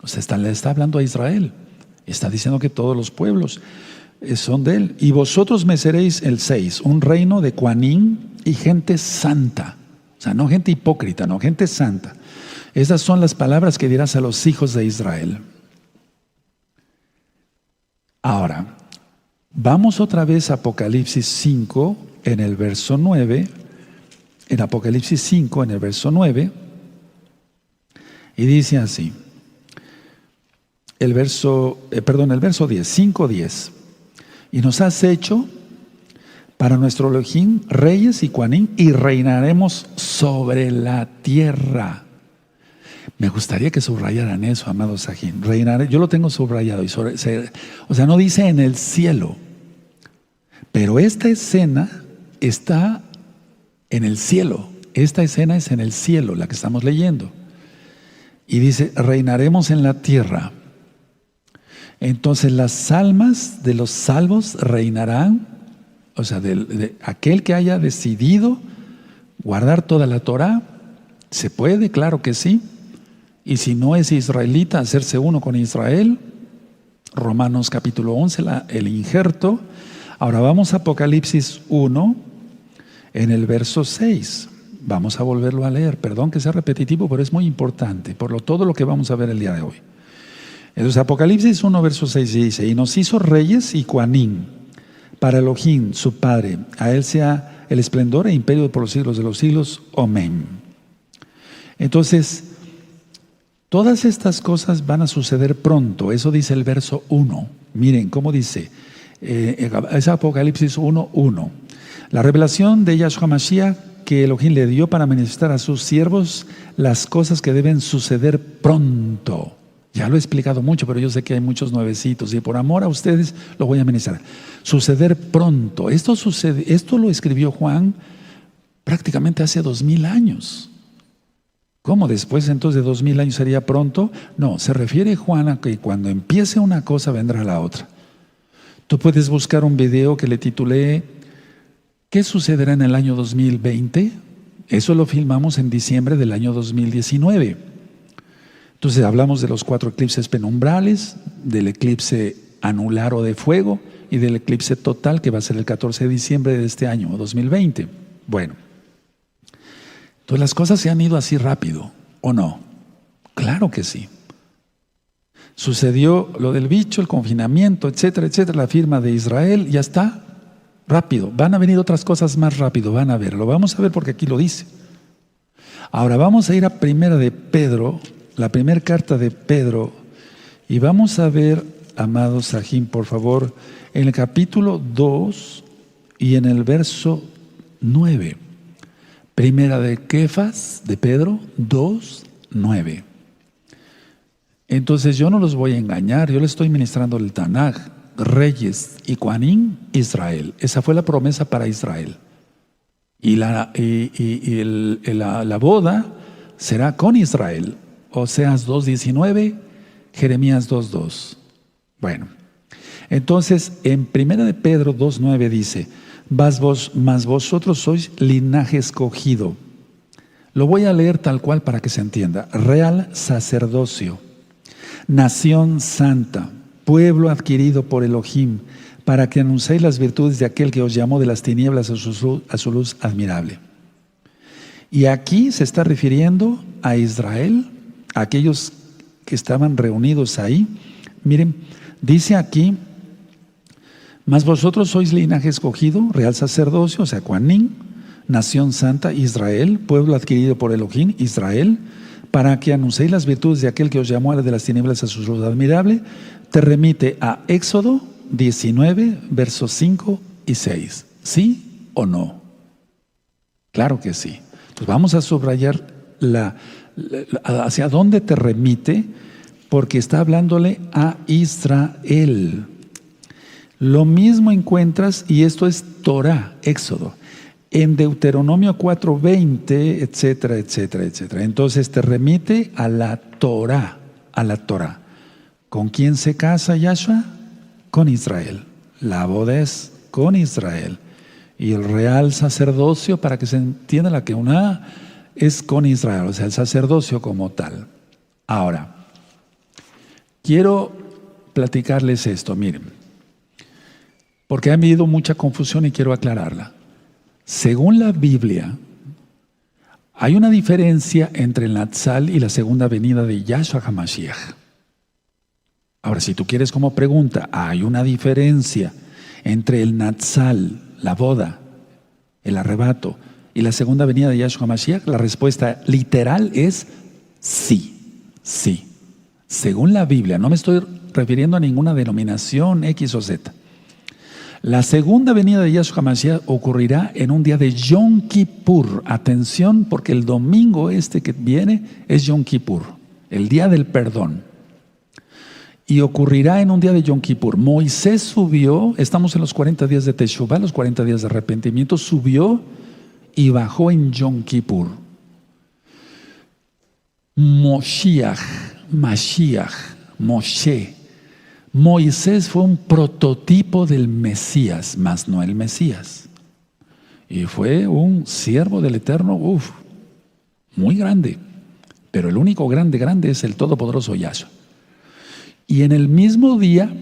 O sea, le está hablando a Israel. Está diciendo que todos los pueblos son de él. Y vosotros me seréis, el 6, un reino de Coanim y gente santa. O sea, no gente hipócrita, no, gente santa. Esas son las palabras que dirás a los hijos de Israel. Ahora, vamos otra vez a Apocalipsis 5, en el verso 9. En Apocalipsis 5, en el verso 9. Y dice así. El verso 10, 5:10. Y nos has hecho para nuestro Elohim reyes y Coanim, y reinaremos sobre la tierra. Me gustaría que subrayaran eso, amados Sajín. Reinaré, yo lo tengo subrayado. O sea, no dice en el cielo. Pero esta escena está en el cielo. Esta escena es en el cielo, la que estamos leyendo. Y dice, reinaremos en la tierra. Entonces las almas de los salvos reinarán, o sea, de aquel que haya decidido guardar toda la Torah. ¿Se puede? Claro que sí. Y si no es israelita, hacerse uno con Israel. Romanos capítulo 11, el injerto. Ahora vamos a Apocalipsis 1, en el verso 6. Vamos a volverlo a leer. Perdón que sea repetitivo, pero es muy importante por todo lo que vamos a ver el día de hoy. Entonces Apocalipsis 1, verso 6 dice, y nos hizo reyes y Coanim para Elohim, su Padre. A él sea el esplendor e imperio por los siglos de los siglos. Amén. Entonces, todas estas cosas van a suceder pronto. Eso dice el verso 1. Miren cómo dice. Es Apocalipsis 1:1. La revelación de Yahshua Mashiach que Elohim le dio para manifestar a sus siervos las cosas que deben suceder pronto. Ya lo he explicado mucho, pero yo sé que hay muchos nuevecitos y por amor a ustedes lo voy a ministrar. Suceder pronto. Esto lo escribió Juan prácticamente hace 2000 años. ¿Cómo después entonces de 2000 años sería pronto? No, se refiere Juan a que cuando empiece una cosa vendrá la otra. Tú puedes buscar un video que le titulé ¿qué sucederá en el año 2020? Eso lo filmamos en diciembre del año 2019. Entonces hablamos de los 4 eclipses penumbrales, del eclipse anular o de fuego y del eclipse total que va a ser el 14 de diciembre de este año 2020. Bueno, entonces las cosas se han ido así rápido, ¿o no? Claro que sí. Sucedió lo del bicho, el confinamiento, etcétera, etcétera, la firma de Israel, ya está. Rápido, van a venir otras cosas más rápido, van a ver, lo vamos a ver porque aquí lo dice. Ahora vamos a ir a Primera de Pedro, la primera carta de Pedro, y vamos a ver, amados Sajín, por favor, en el capítulo 2 y en el verso 9. Primera de Kefas, de Pedro, 2:9. Entonces yo no los voy a engañar, yo les estoy ministrando el Tanaj. Reyes y Coanim, Israel. Esa fue la promesa para Israel. Y la boda será con Israel. Oseas 2:19, Jeremías 2:2. Bueno, entonces en 1 de Pedro 2:9 dice, mas vosotros sois linaje escogido. Lo voy a leer tal cual para que se entienda. Real sacerdocio, nación santa, pueblo adquirido por Elohim, para que anunciéis las virtudes de aquel que os llamó de las tinieblas a su luz admirable. Y aquí se está refiriendo a Israel, a aquellos que estaban reunidos ahí. Miren, dice aquí, mas vosotros sois linaje escogido, real sacerdocio, o sea, Coanim, nación santa, Israel, pueblo adquirido por Elohim, Israel, para que anunciéis las virtudes de aquel que os llamó de las tinieblas a su luz admirable. Te remite a Éxodo 19, versos 5 y 6. ¿Sí o no? Claro que sí. Pues vamos a subrayar hacia dónde te remite, porque está hablándole a Israel. Lo mismo encuentras, y esto es Torah, Éxodo, en Deuteronomio 4:20, etcétera, etcétera, etcétera. Entonces te remite a la Torah, a la Torah. ¿Con quién se casa Yahshua? Con Israel. La boda es con Israel. Y el real sacerdocio, para que se entienda la que una es con Israel, o sea, el sacerdocio como tal. Ahora, Quiero platicarles esto, miren, porque ha habido mucha confusión y quiero aclararla. Según la Biblia, hay una diferencia entre el Natsal y la segunda venida de Yahshua HaMashiach. Ahora, si tú quieres como pregunta, ¿hay una diferencia entre el Natsal, la boda, el arrebato, y la segunda venida de Yahshua HaMashiach? La respuesta literal es sí, sí. Según la Biblia, no me estoy refiriendo a ninguna denominación X o Z. La segunda venida de Yahshua HaMashiach ocurrirá en un día de Yom Kippur. Atención, porque el domingo que viene es Yom Kippur, el día del perdón. Y ocurrirá en un día de Yom Kippur. Moisés subió, estamos en los 40 días de Teshuvah, los 40 días de arrepentimiento, subió y bajó en Yom Kippur. Moshiach, Moshe. Moisés fue un prototipo del Mesías, mas no el Mesías. Y fue un siervo del Eterno, muy grande. Pero el único grande es el todopoderoso Yahshua. Y en el mismo día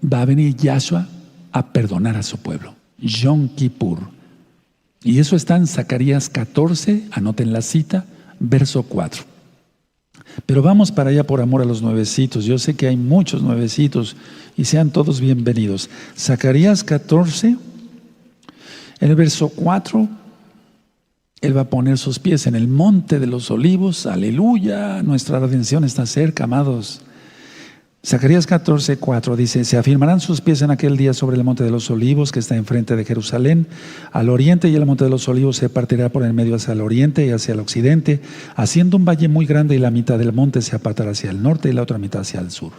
va a venir Yahshua a perdonar a su pueblo. Yom Kippur. Y eso está en Zacarías 14, anoten la cita, verso 4. Pero vamos para allá por amor a los nuevecitos. Yo sé que hay muchos nuevecitos y sean todos bienvenidos. Zacarías 14, en el verso 4, Él va a poner sus pies en el monte de los olivos. Aleluya, nuestra redención está cerca, amados. Zacarías 14, 4 dice: se afirmarán sus pies en aquel día sobre el monte de los olivos que está enfrente de Jerusalén, al oriente, y el monte de los olivos se partirá por el medio hacia el oriente y hacia el occidente, haciendo un valle muy grande, y la mitad del monte se apartará hacia el norte y la otra mitad hacia el sur.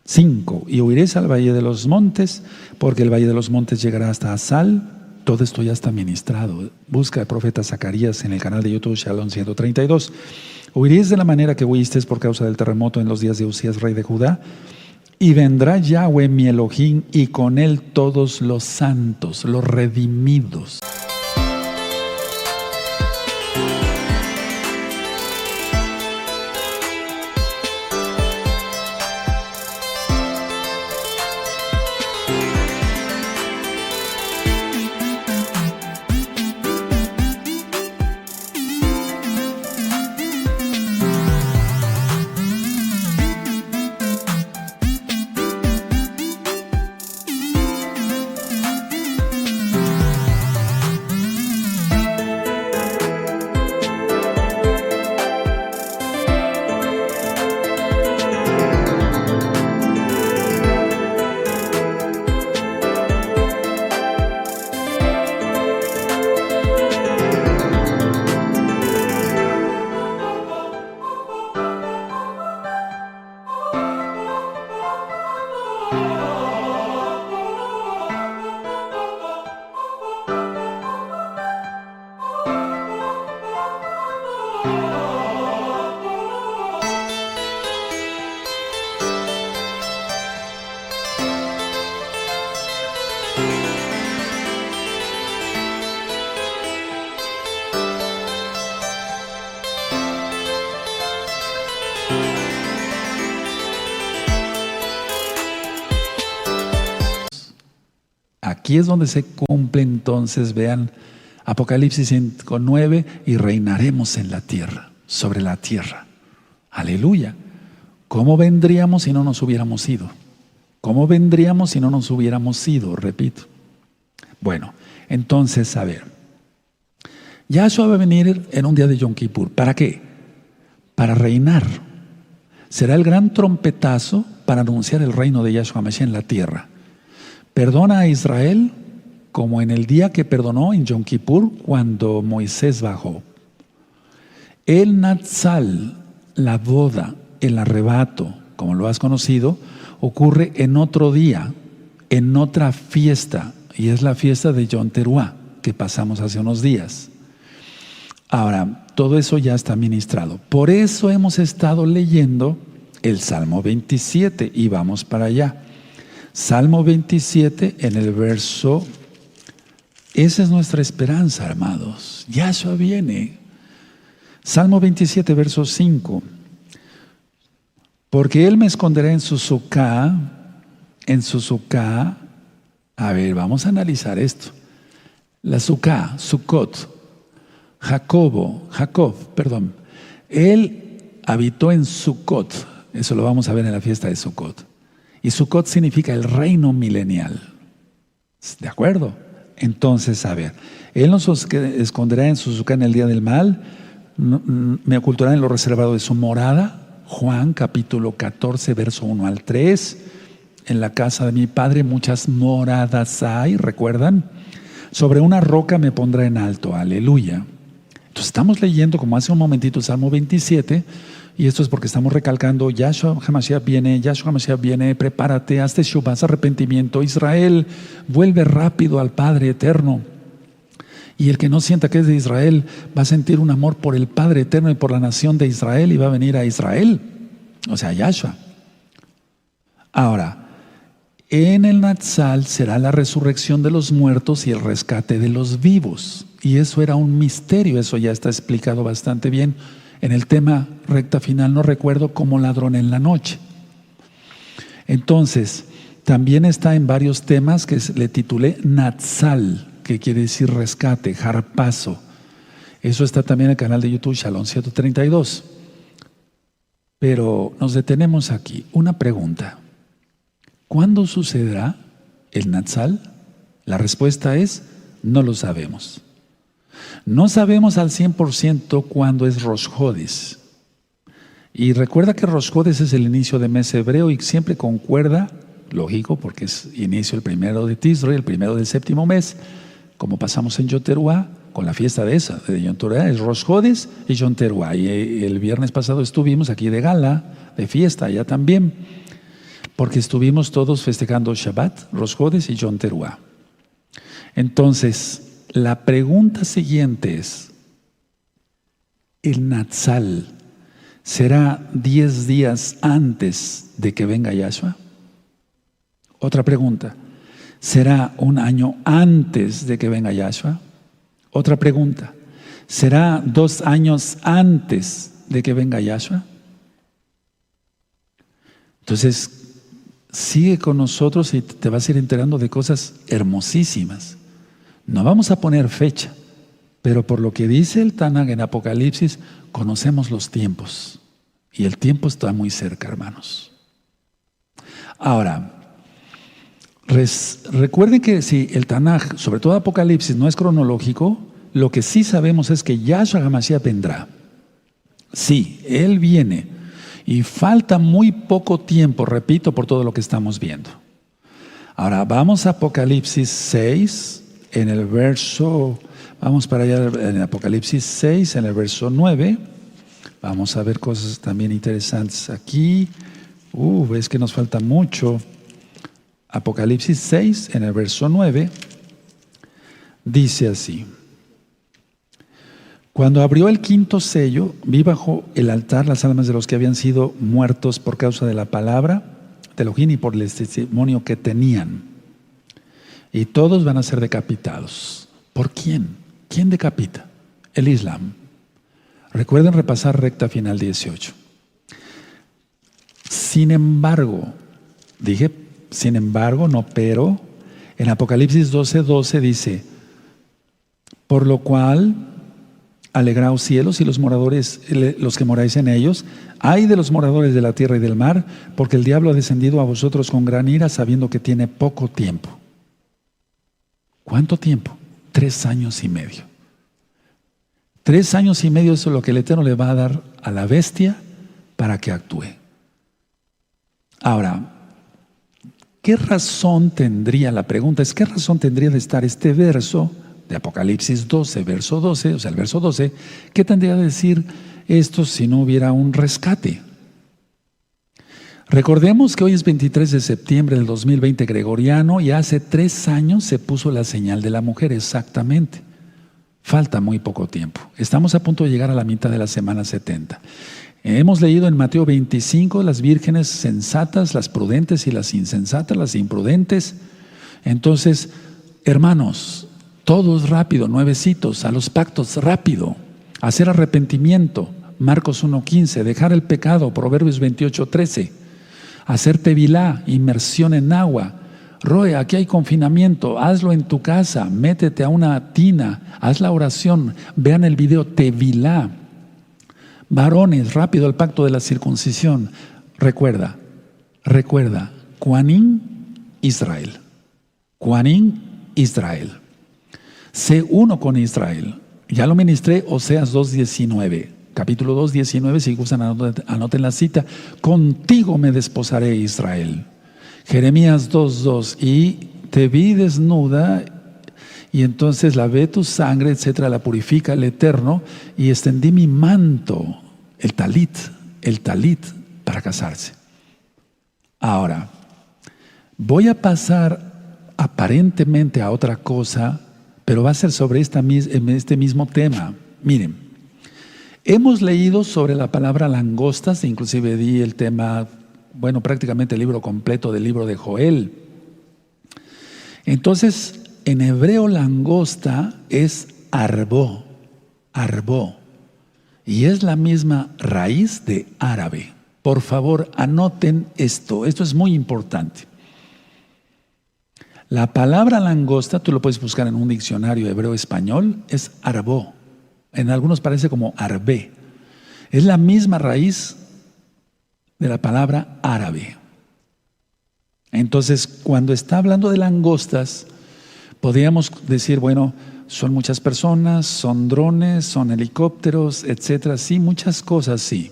5. Y huiréis al valle de los montes, porque el valle de los montes llegará hasta Asal. Todo esto ya está ministrado. Busca el profeta Zacarías en el canal de YouTube Shalom 132. Huiréis de la manera que huisteis por causa del terremoto en los días de Usías, rey de Judá, y vendrá Yahweh mi Elohim, y con él todos los santos, los redimidos. Aquí es donde se cumple entonces, vean, Apocalipsis 5:9, y reinaremos en la tierra, sobre la tierra. Aleluya. ¿Cómo vendríamos si no nos hubiéramos ido? ¿Cómo vendríamos si no nos hubiéramos ido? Repito. Bueno, entonces, a ver. Yahshua va a venir en un día de Yom Kippur. ¿Para qué? Para reinar. Será el gran trompetazo para anunciar el reino de Yahshua Mashiach en la tierra. Perdona a Israel como en el día que perdonó en Yom Kippur cuando Moisés bajó. El Natsal, la boda, el arrebato, como lo has conocido, ocurre en otro día, en otra fiesta, y es la fiesta de Yom Teruah, que pasamos hace unos días. Ahora, todo eso ya está ministrado. Por eso hemos estado leyendo el Salmo 27, y vamos para allá. Salmo 27 en el verso, esa es nuestra esperanza, amados. Yahshua viene. Salmo 27, verso 5. Porque él me esconderá en su sucá. A ver, vamos a analizar esto. La sucá, Sucot, Jacob, perdón. Él habitó en Sucot. Eso lo vamos a ver en la fiesta de Sucot. Y Sucot significa el reino milenial. ¿De acuerdo? Entonces, a ver, él nos esconderá en su sucá en el día del mal, me ocultará en lo reservado de su morada. Juan capítulo 14, verso 1 al 3. En la casa de mi padre muchas moradas hay, ¿recuerdan? Sobre una roca me pondrá en alto, aleluya. Entonces estamos leyendo, como hace un momentito, Salmo 27, y esto es porque estamos recalcando, Yahshua HaMashiach viene, prepárate, haz teshuvah, haz arrepentimiento, Israel, vuelve rápido al Padre eterno. Y el que no sienta que es de Israel va a sentir un amor por el Padre eterno y por la nación de Israel y va a venir a Israel, o sea, Yahshua. Ahora, en el Natsal será la resurrección de los muertos y el rescate de los vivos. Y eso era un misterio, eso ya está explicado bastante bien en el tema recta final, no recuerdo, como ladrón en la noche. Entonces, también está en varios temas que le titulé Natsal, que quiere decir rescate, harpazo. Eso está también en el canal de YouTube Shalom 132. Pero nos detenemos aquí. Una pregunta. ¿Cuándo sucederá el Natsal? La respuesta es, no lo sabemos. No sabemos al 100% cuándo es Rosh Hodesh. Y recuerda que Rosh Hodesh es el inicio de mes hebreo y siempre concuerda, lógico, porque es inicio el primero de Tisro y el primero del séptimo mes, como pasamos en Yom Teruah, con la fiesta de esa, de Yom Teruah, es Rosh Hodesh y Yom Teruah. Y el viernes pasado estuvimos aquí de gala, de fiesta, allá también, porque estuvimos todos festejando Shabbat, Rosh Hodesh y Yom Teruah. Entonces, la pregunta siguiente es, ¿el Natsal será 10 días antes de que venga Yahshua? Otra pregunta, ¿será un año antes de que venga Yahshua? Otra pregunta, ¿será 2 años antes de que venga Yahshua? Entonces, sigue con nosotros y te vas a ir enterando de cosas hermosísimas. No vamos a poner fecha, pero por lo que dice el Tanaj en Apocalipsis, conocemos los tiempos. Y el tiempo está muy cerca, hermanos. Ahora, recuerden que si el Tanaj, sobre todo Apocalipsis, no es cronológico, lo que sí sabemos es que Yahshua HaMashiach vendrá. Sí, Él viene. Y falta muy poco tiempo, repito, por todo lo que estamos viendo. Ahora, vamos a Apocalipsis 6, en el verso, vamos para allá en Apocalipsis 6, en el verso 9. Vamos a ver cosas también interesantes aquí. Es que nos falta mucho. Apocalipsis 6, en el verso 9, dice así. Cuando abrió el quinto sello, vi bajo el altar las almas de los que habían sido muertos por causa de la palabra de Elohim y por el testimonio que tenían. Y todos van a ser decapitados. ¿Por quién? ¿Quién decapita? El Islam. Recuerden repasar recta final 18. Sin embargo, dije sin embargo, no pero, en Apocalipsis 12:12 dice, por lo cual alegraos cielos y los moradores, los que moráis en ellos, ay de los moradores de la tierra y del mar, porque el diablo ha descendido a vosotros con gran ira, sabiendo que tiene poco tiempo. ¿Cuánto tiempo? 3 años y medio. 3 años y medio, eso es lo que el Eterno le va a dar a la bestia para que actúe. Ahora, ¿qué razón tendría, la pregunta es, ¿qué razón tendría de estar este verso de Apocalipsis 12, verso 12, o sea, el verso 12, qué tendría de decir esto si no hubiera un rescate? Recordemos que hoy es 23 de septiembre del 2020 gregoriano y hace 3 años se puso la señal de la mujer, exactamente. Falta muy poco tiempo. Estamos a punto de llegar a la mitad de la semana 70. Hemos leído en Mateo 25 las vírgenes sensatas, las prudentes y las insensatas, las imprudentes. Entonces, hermanos, todos rápido, nuevecitos, a los pactos rápido, hacer arrepentimiento, Marcos 1:15, dejar el pecado, Proverbios 28:13, hacer tevilá, inmersión en agua. Roe, aquí hay confinamiento, hazlo en tu casa, métete a una tina, haz la oración, vean el video tevilá. Varones, rápido el pacto de la circuncisión. Recuerda, Cuanín, Israel. Cuanín, Israel. Sé uno con Israel. Ya lo ministré, Oseas 2:19. Capítulo 2:19, si gustan anoten la cita. Contigo me desposaré, Israel. Jeremías 2:2. Y te vi desnuda, y entonces lavé tu sangre, etcétera, la purifica el Eterno, y extendí mi manto, el talit, para casarse. Ahora, voy a pasar aparentemente a otra cosa, pero va a ser sobre este mismo tema. Miren, hemos leído sobre la palabra langostas, inclusive di el tema, bueno, prácticamente el libro completo del libro de Joel. Entonces, en hebreo langosta es arbó, y es la misma raíz de árabe. Por favor, anoten esto es muy importante. La palabra langosta, tú lo puedes buscar en un diccionario hebreo-español, es arbó. En algunos parece como arbé. Es la misma raíz de la palabra árabe. Entonces, cuando está hablando de langostas, podríamos decir, bueno, son muchas personas, son drones, son helicópteros, etcétera. Sí, muchas cosas, sí.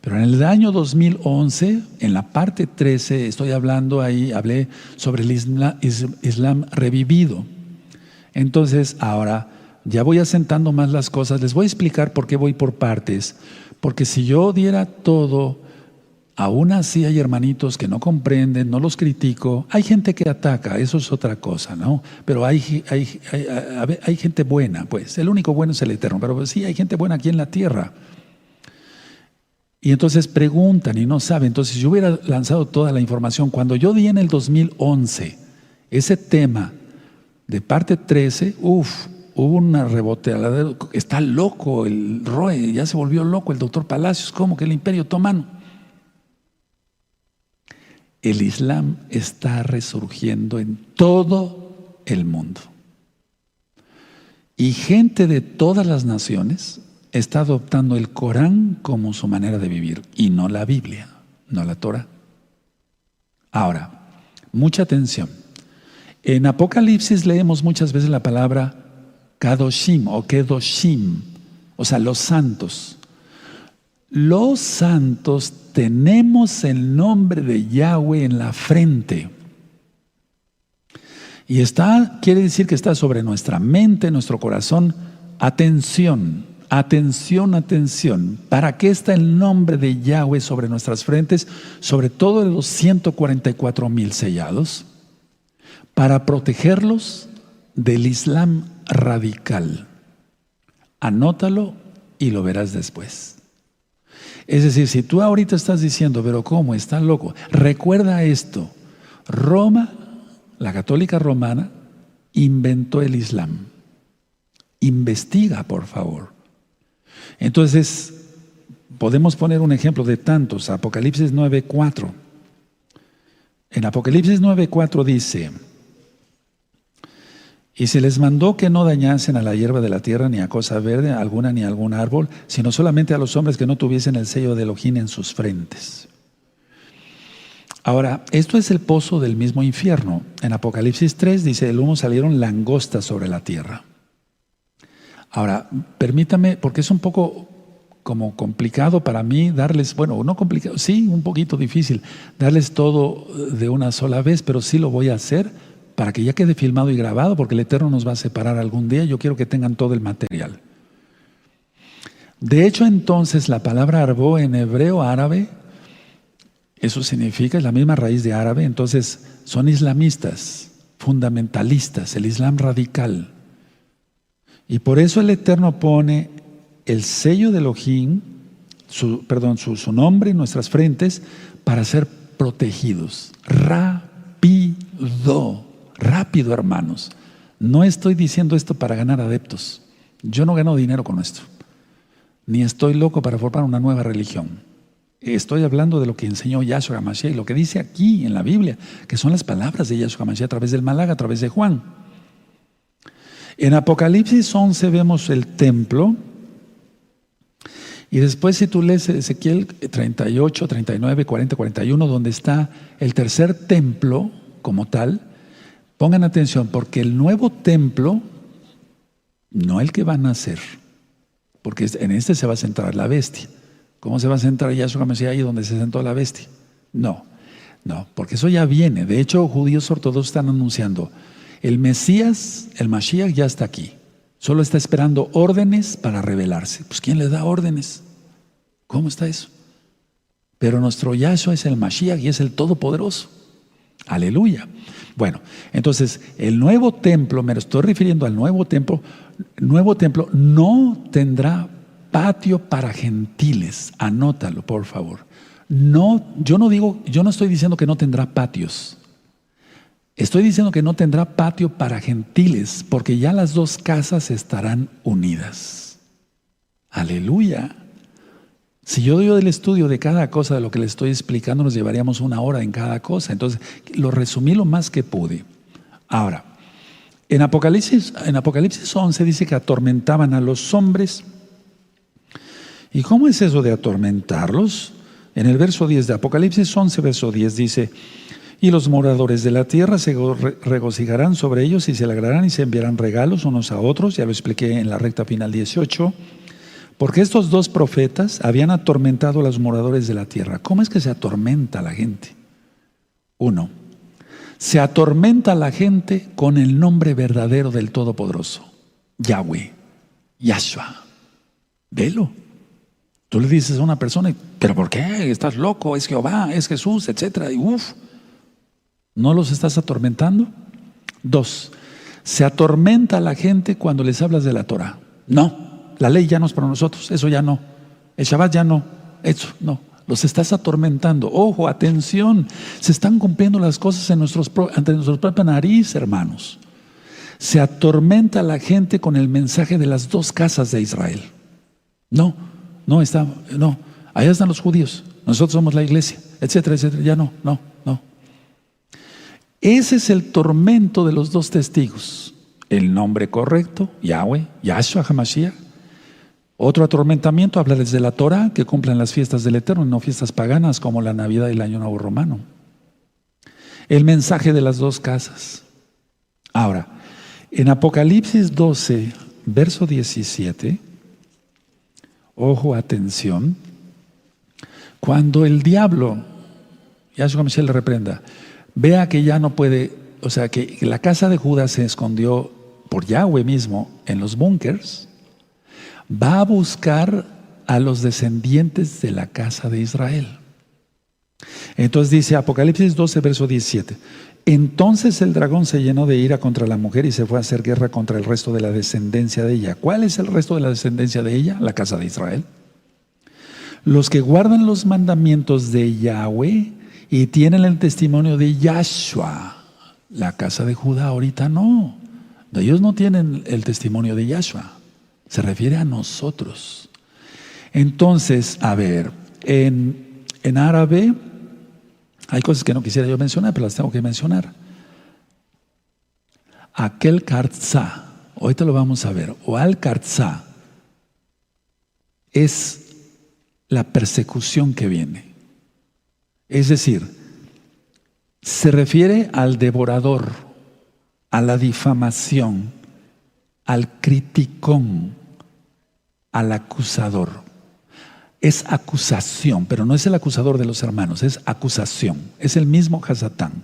Pero en el año 2011, en la parte 13, hablé sobre el Islam revivido. Entonces, ahora ya voy asentando más las cosas. Les voy a explicar por qué voy por partes. Porque si yo diera todo, aún así hay hermanitos que no comprenden, no los critico. Hay gente que ataca, eso es otra cosa, ¿no? Pero hay gente buena, pues. El único bueno es el Eterno. Pero sí, hay gente buena aquí en la tierra. Y entonces preguntan y no saben. Entonces, si yo hubiera lanzado toda la información, cuando yo di en el 2011 ese tema de parte 13, hubo una reboteadera. Está loco el Roe, ya se volvió loco el doctor Palacios. ¿Cómo que el Imperio Otomano? El Islam está resurgiendo en todo el mundo. Y gente de todas las naciones está adoptando el Corán como su manera de vivir y no la Biblia, no la Torah. Ahora, mucha atención. En Apocalipsis leemos muchas veces la palabra Kadoshim o Kedoshim, o sea, los santos. Los santos tenemos el nombre de Yahweh en la frente. Y quiere decir que está sobre nuestra mente, nuestro corazón. Atención. ¿Para qué está el nombre de Yahweh sobre nuestras frentes? Sobre todo de los 144,000 sellados. Para protegerlos del Islam radical. Anótalo y lo verás después. Es decir, si tú ahorita estás diciendo, pero ¿cómo? ¿Está loco? Recuerda esto. Roma, la católica romana, inventó el Islam. Investiga, por favor. Entonces, podemos poner un ejemplo de tantos. Apocalipsis 9:4. En Apocalipsis 9:4 dice: y se les mandó que no dañasen a la hierba de la tierra, ni a cosa verde alguna, ni a algún árbol, sino solamente a los hombres que no tuviesen el sello de Elohim en sus frentes. Ahora, esto es el pozo del mismo infierno. En Apocalipsis 3 dice: del humo salieron langostas sobre la tierra. Ahora, permítame, porque es un poco como complicado para mí darles, bueno, no complicado, sí, un poquito difícil, darles todo de una sola vez, pero sí lo voy a hacer para que ya quede filmado y grabado, porque el Eterno nos va a separar algún día. Yo quiero que tengan todo el material. De hecho, entonces, la palabra arbó en hebreo árabe, eso significa, es la misma raíz de árabe, entonces son islamistas, fundamentalistas, el Islam radical. Y por eso el Eterno pone el sello de Elohim, su nombre en nuestras frentes, para ser protegidos. Rápido, hermanos. No estoy diciendo esto para ganar adeptos. Yo no gano dinero con esto. ni estoy loco para formar una nueva religión. Estoy hablando de lo que enseñó Yahshua HaMashiach y lo que dice aquí en la Biblia, que son las palabras de Yahshua HaMashiach a través del Malach, a través de Juan. En Apocalipsis 11 vemos el templo. Y después, si tú lees Ezequiel 38, 39, 40, 41, donde está el tercer templo como tal, pongan atención, porque el nuevo templo, no el que va a nacer, porque en este se va a sentar la bestia. ¿Cómo se va a sentar Yahshua HaMashiach ahí donde se sentó la bestia? No, porque eso ya viene. De hecho, judíos ortodoxos están anunciando, el Mesías, el Mashiach ya está aquí. Solo está esperando órdenes para revelarse. Pues ¿quién le da órdenes? ¿Cómo está eso? Pero nuestro Yahshua es el Mashiach y es el Todopoderoso. Aleluya. Bueno, entonces el nuevo templo, me estoy refiriendo al nuevo templo no tendrá patio para gentiles. Anótalo, por favor. No, yo no estoy diciendo que no tendrá patios. Estoy diciendo que no tendrá patio para gentiles, porque ya las dos casas estarán unidas. Aleluya. Si yo doy el estudio de cada cosa de lo que le estoy explicando, nos llevaríamos 1 hora en cada cosa. Entonces, lo resumí lo más que pude. Ahora, en Apocalipsis 11 dice que atormentaban a los hombres. ¿Y cómo es eso de atormentarlos? En el verso 10 de Apocalipsis 11, verso 10 dice: y los moradores de la tierra se regocijarán sobre ellos y se alegrarán y se enviarán regalos unos a otros. Ya lo expliqué en la recta final 18. Porque estos dos profetas habían atormentado a los moradores de la tierra. ¿Cómo es que se atormenta a la gente? 1. Se atormenta a la gente con el nombre verdadero del Todopoderoso. Yahweh, Yahshua. Velo. Tú le dices a una persona, ¿pero por qué? ¿Estás loco? ¿Es Jehová? ¿Es Jesús? Etcétera. Y ¿no los estás atormentando? 2. Se atormenta a la gente cuando les hablas de la Torah. No. La ley ya no es para nosotros, eso ya no. El Shabbat ya no, eso no. Los estás atormentando. Ojo, atención, se están cumpliendo las cosas ante nuestra propia nariz, hermanos. Se atormenta a la gente con el mensaje de las dos casas de Israel. No, allá están los judíos, nosotros somos la iglesia, etcétera, etcétera. Ya no. Ese es el tormento de los dos testigos. El nombre correcto, Yahweh, Yahshua HaMashiach. Otro atormentamiento, hablarles de la Torah, que cumplan las fiestas del Eterno, no fiestas paganas como la Navidad y el Año Nuevo Romano. El mensaje de las dos casas. Ahora, en Apocalipsis 12, verso 17, ojo, atención, cuando el diablo, Yahshua HaMashiach le reprenda, vea que ya no puede, o sea, que la casa de Judas se escondió por Yahweh mismo en los búnkers, va a buscar a los descendientes de la casa de Israel. Entonces dice Apocalipsis 12, verso 17: entonces el dragón se llenó de ira contra la mujer y se fue a hacer guerra contra el resto de la descendencia de ella. ¿Cuál es el resto de la descendencia de ella? La casa de Israel. Los que guardan los mandamientos de Yahweh y tienen el testimonio de Yahshua. La casa de Judá ahorita no. Ellos no tienen el testimonio de Yahshua. Se refiere a nosotros. Entonces, a ver, en árabe hay cosas que no quisiera yo mencionar, pero las tengo que mencionar. Aquel Kartzá, ahorita lo vamos a ver, o al Kartzá, es la persecución que viene. Es decir, se refiere al devorador, a la difamación, al criticón, al acusador. Es acusación, pero no es el acusador de los hermanos, es acusación. Es el mismo Hasatán.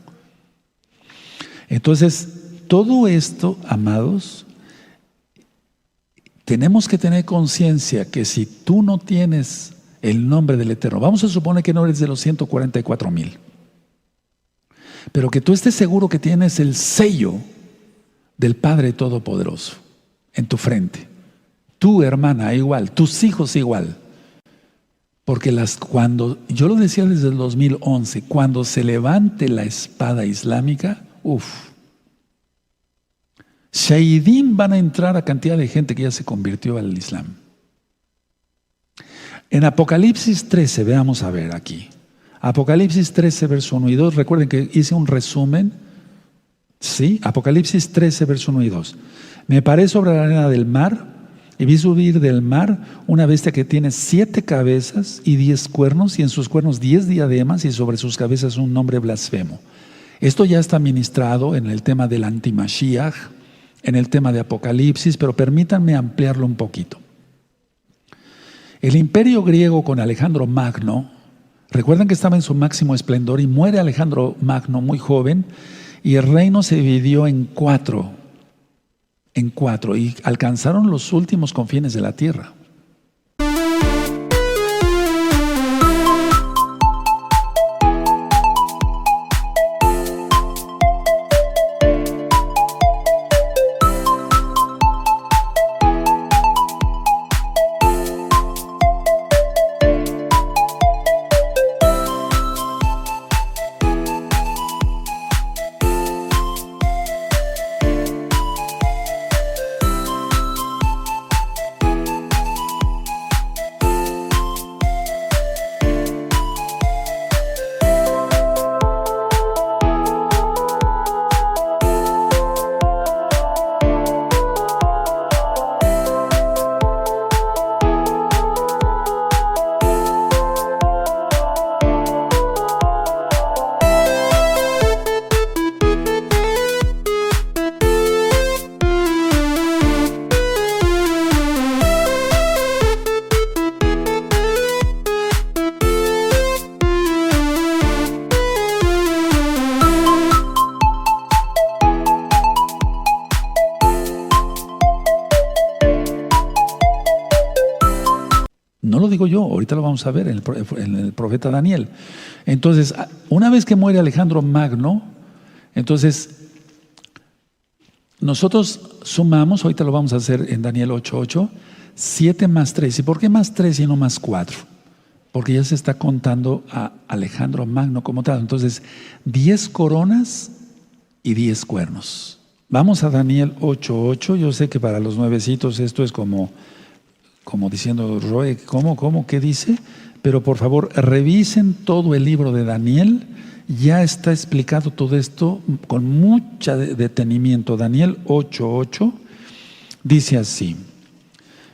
Entonces, todo esto, amados, tenemos que tener conciencia que si tú no tienes el nombre del Eterno, vamos a suponer que no eres de los 144,000, pero que tú estés seguro que tienes el sello del Padre Todopoderoso en tu frente. Tu hermana igual, tus hijos igual. Porque cuando, yo lo decía desde el 2011, cuando se levante la espada islámica, Shahidim van a entrar a cantidad de gente que ya se convirtió al Islam. En Apocalipsis 13, veamos a ver aquí. Apocalipsis 13, verso 1 y 2. Recuerden que hice un resumen. Sí, Apocalipsis 13, verso 1 y 2. Me paré sobre la arena del mar y vi subir del mar una bestia que tiene 7 cabezas y 10 cuernos, y en sus cuernos 10 diademas, y sobre sus cabezas un nombre blasfemo. Esto ya está ministrado en el tema del antimashiach, en el tema de Apocalipsis, pero permítanme ampliarlo un poquito. El imperio griego con Alejandro Magno, recuerdan que estaba en su máximo esplendor y muere Alejandro Magno muy joven, y el reino se dividió en cuatro, y alcanzaron los últimos confines de la tierra. No lo digo yo, ahorita lo vamos a ver en el profeta Daniel. Entonces, una vez que muere Alejandro Magno, entonces nosotros sumamos, ahorita lo vamos a hacer en Daniel 8:8, 7 más 3. ¿Y por qué más 3 y no más 4? Porque ya se está contando a Alejandro Magno como tal. Entonces, 10 coronas y 10 cuernos. Vamos a Daniel 8:8. Yo sé que para los nuevecitos esto es como diciendo, Roe, ¿cómo? ¿Qué dice? Pero por favor, revisen todo el libro de Daniel. Ya está explicado todo esto con mucho detenimiento. Daniel 8:8 dice así: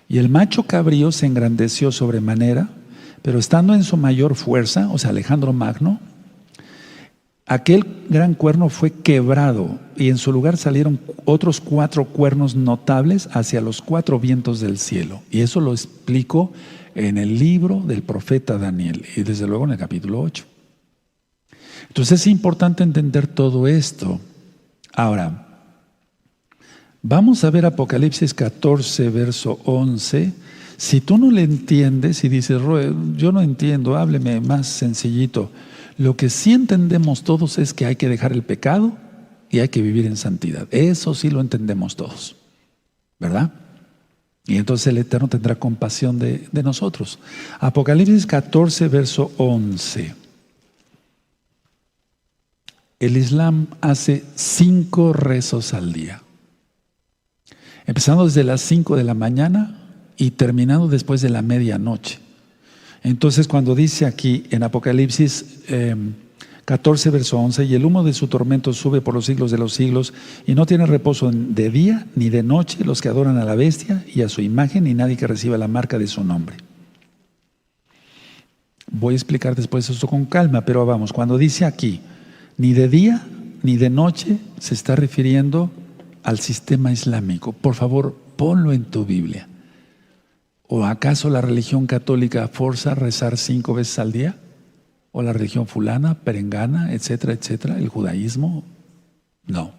y el macho cabrío se engrandeció sobremanera, pero estando en su mayor fuerza, o sea, Alejandro Magno, aquel gran cuerno fue quebrado, y en su lugar salieron otros 4 cuernos notables hacia los 4 vientos del cielo. Y eso lo explico en el libro del profeta Daniel, y desde luego en el capítulo 8. Entonces es importante entender todo esto. Ahora, vamos a ver Apocalipsis 14, verso 11. Si tú no le entiendes y dices, Roe, yo no entiendo, hábleme más sencillito. Lo que sí entendemos todos es que hay que dejar el pecado y hay que vivir en santidad. Eso sí lo entendemos todos, ¿verdad? Y entonces el Eterno tendrá compasión de nosotros. Apocalipsis 14, verso 11. El Islam hace 5 rezos al día, empezando desde las 5 de la mañana y terminando después de la medianoche. Entonces, cuando dice aquí en Apocalipsis 14, verso 11, y el humo de su tormento sube por los siglos de los siglos, y no tiene reposo de día ni de noche los que adoran a la bestia y a su imagen, ni nadie que reciba la marca de su nombre. Voy a explicar después esto con calma, pero vamos, cuando dice aquí, ni de día ni de noche, se está refiriendo al sistema islámico. Por favor, ponlo en tu Biblia. ¿O acaso la religión católica forza a rezar 5 veces al día? ¿O la religión fulana, perengana, etcétera, etcétera? ¿El judaísmo? No.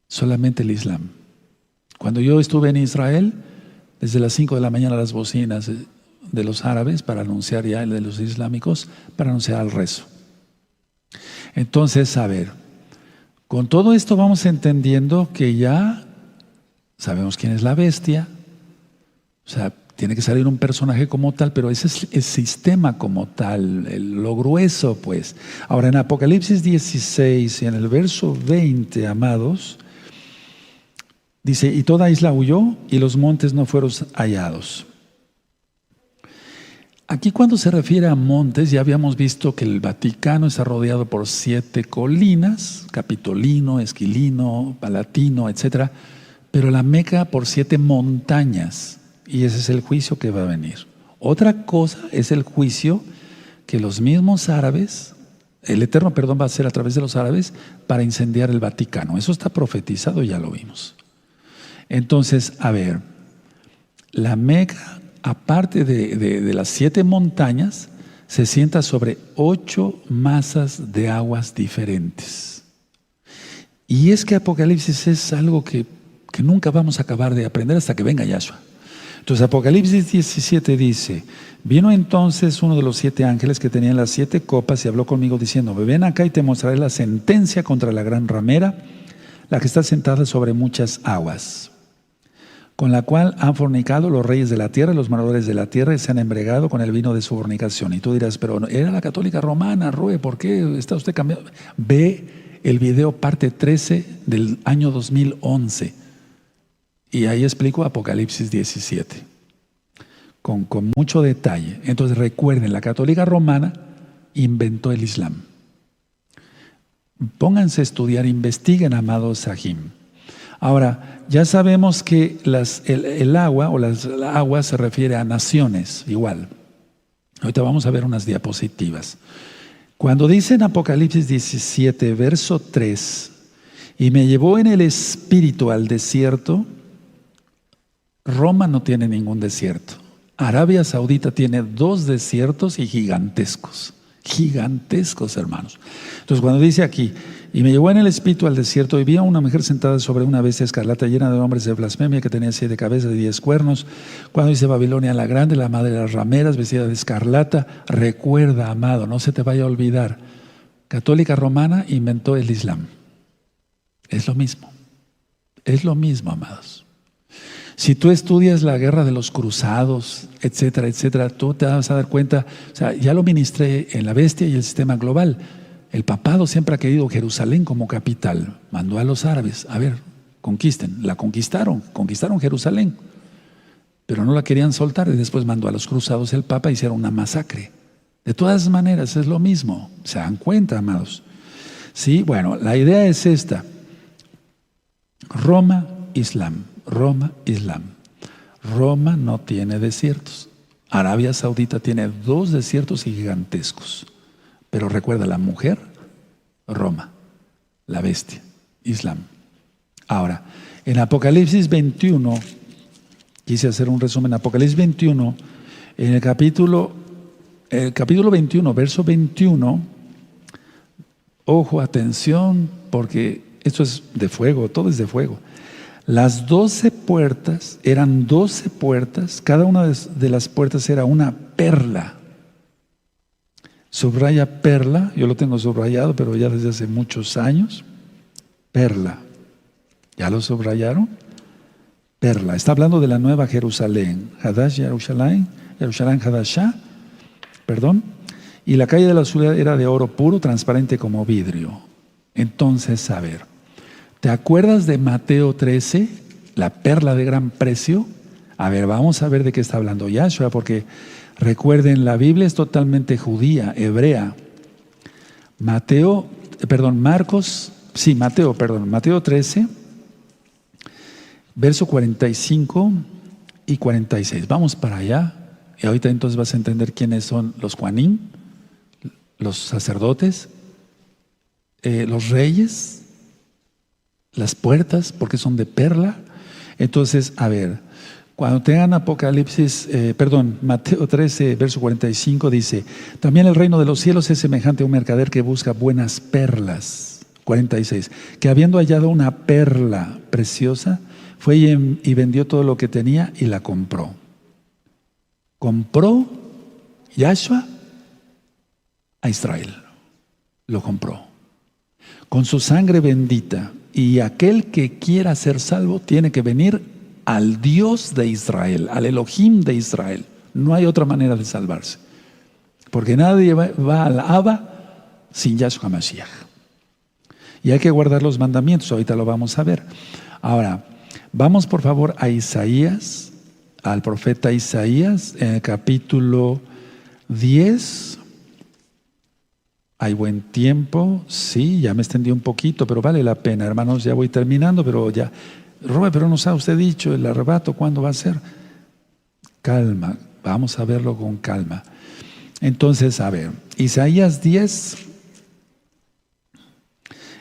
Solamente el Islam. Cuando yo estuve en Israel, desde las 5 de la mañana las bocinas de los árabes para anunciar ya el de los islámicos, para anunciar el rezo. Entonces, a ver, con todo esto vamos entendiendo que ya sabemos quién es la bestia. O sea, tiene que salir un personaje como tal, pero ese es el sistema como tal, lo grueso, pues. Ahora, en Apocalipsis 16, en el verso 20, amados, dice, y toda isla huyó y los montes no fueron hallados. Aquí cuando se refiere a montes, ya habíamos visto que el Vaticano está rodeado por 7 colinas, Capitolino, Esquilino, Palatino, etcétera, pero la Meca por 7 montañas, y ese es el juicio que va a venir. Otra cosa es el juicio que los mismos árabes, el Eterno perdón va a hacer a través de los árabes para incendiar el Vaticano. Eso está profetizado, ya lo vimos. Entonces, a ver, la Meca, aparte de las 7 montañas, se sienta sobre 8 masas de aguas diferentes. Y es que Apocalipsis es algo que nunca vamos a acabar de aprender hasta que venga Yahshua. Entonces Apocalipsis 17 dice: vino entonces uno de los 7 ángeles que tenían las 7 copas y habló conmigo diciendo: ven acá y te mostraré la sentencia contra la gran ramera, la que está sentada sobre muchas aguas, con la cual han fornicado los reyes de la tierra, los moradores de la tierra, y se han embregado con el vino de su fornicación. Y tú dirás: pero era la católica romana, Rue, ¿por qué está usted cambiando? Ve el video parte 13 del año 2011. Y ahí explico Apocalipsis 17, con mucho detalle. Entonces recuerden, la católica romana inventó el Islam. Pónganse a estudiar, investiguen, amados Sahim. Ahora, ya sabemos que el agua o las aguas se refiere a naciones, igual. Ahorita vamos a ver unas diapositivas. Cuando dice en Apocalipsis 17, verso 3, y me llevó en el espíritu al desierto. Roma no tiene ningún desierto. Arabia Saudita tiene 2 desiertos y gigantescos. Gigantescos, hermanos. Entonces cuando dice aquí: y me llevó en el espíritu al desierto y vi a una mujer sentada sobre una bestia escarlata llena de nombres de blasfemia, que tenía 7 cabezas y 10 cuernos. Cuando dice Babilonia la grande, la madre de las rameras, vestida de escarlata, recuerda, amado, no se te vaya a olvidar, católica romana inventó el Islam. Es lo mismo, amados. Si tú estudias la guerra de los cruzados, etcétera, etcétera, tú te vas a dar cuenta, o sea, ya lo ministré en la bestia y el sistema global. El papado siempre ha querido Jerusalén como capital. Mandó a los árabes: a ver, conquisten. La conquistaron Jerusalén, pero no la querían soltar. Y después mandó a los cruzados el papa, hicieron una masacre. De todas maneras, es lo mismo. ¿Se dan cuenta, amados? Sí, bueno, la idea es esta: Roma, Islam. Roma, Islam. Roma no tiene desiertos. Arabia Saudita tiene 2 desiertos gigantescos. Pero recuerda, la mujer, Roma. La bestia, Islam. Ahora, en Apocalipsis 21, quise hacer un resumen. Apocalipsis 21, en el capítulo 21, verso 21, ojo, atención, porque esto es de fuego, todo es de fuego. Las 12 puertas eran 12 puertas, cada una de las puertas era una perla. Subraya perla, yo lo tengo subrayado, pero ya desde hace muchos años. Perla. ¿Ya lo subrayaron? Perla. Está hablando de la nueva Jerusalén. Hadash Jerusalén, Jerusalén Hadashah, perdón. Y la calle de la ciudad era de oro puro, transparente como vidrio. Entonces, a ver, ¿te acuerdas de Mateo 13, la perla de gran precio? A ver, vamos a ver de qué está hablando Yahshua, porque recuerden, la Biblia es totalmente judía, hebrea. Mateo 13, verso 45 y 46. Vamos para allá. Y ahorita entonces vas a entender quiénes son los Juanín, los sacerdotes, los reyes, las puertas, porque son de perla. Entonces, a ver, cuando tengan Mateo 13, verso 45 dice: también el reino de los cielos es semejante a un mercader que busca buenas perlas. 46, que habiendo hallado una perla preciosa, fue y vendió todo lo que tenía y la compró. Compró Yahshua a Israel. Lo compró con su sangre bendita. Y aquel que quiera ser salvo tiene que venir al Dios de Israel, al Elohim de Israel. No hay otra manera de salvarse, porque nadie va al Abba sin Yahshua Mashiach. Y hay que guardar los mandamientos. Ahorita lo vamos a ver. Ahora, vamos por favor a Isaías, al profeta Isaías, en el capítulo 10. Hay buen tiempo, sí, ya me extendí un poquito, pero vale la pena, hermanos, ya voy terminando, pero ya. Robert, pero nos ha usted dicho el arrebato, ¿cuándo va a ser? Calma, vamos a verlo con calma. Entonces, a ver, Isaías 10,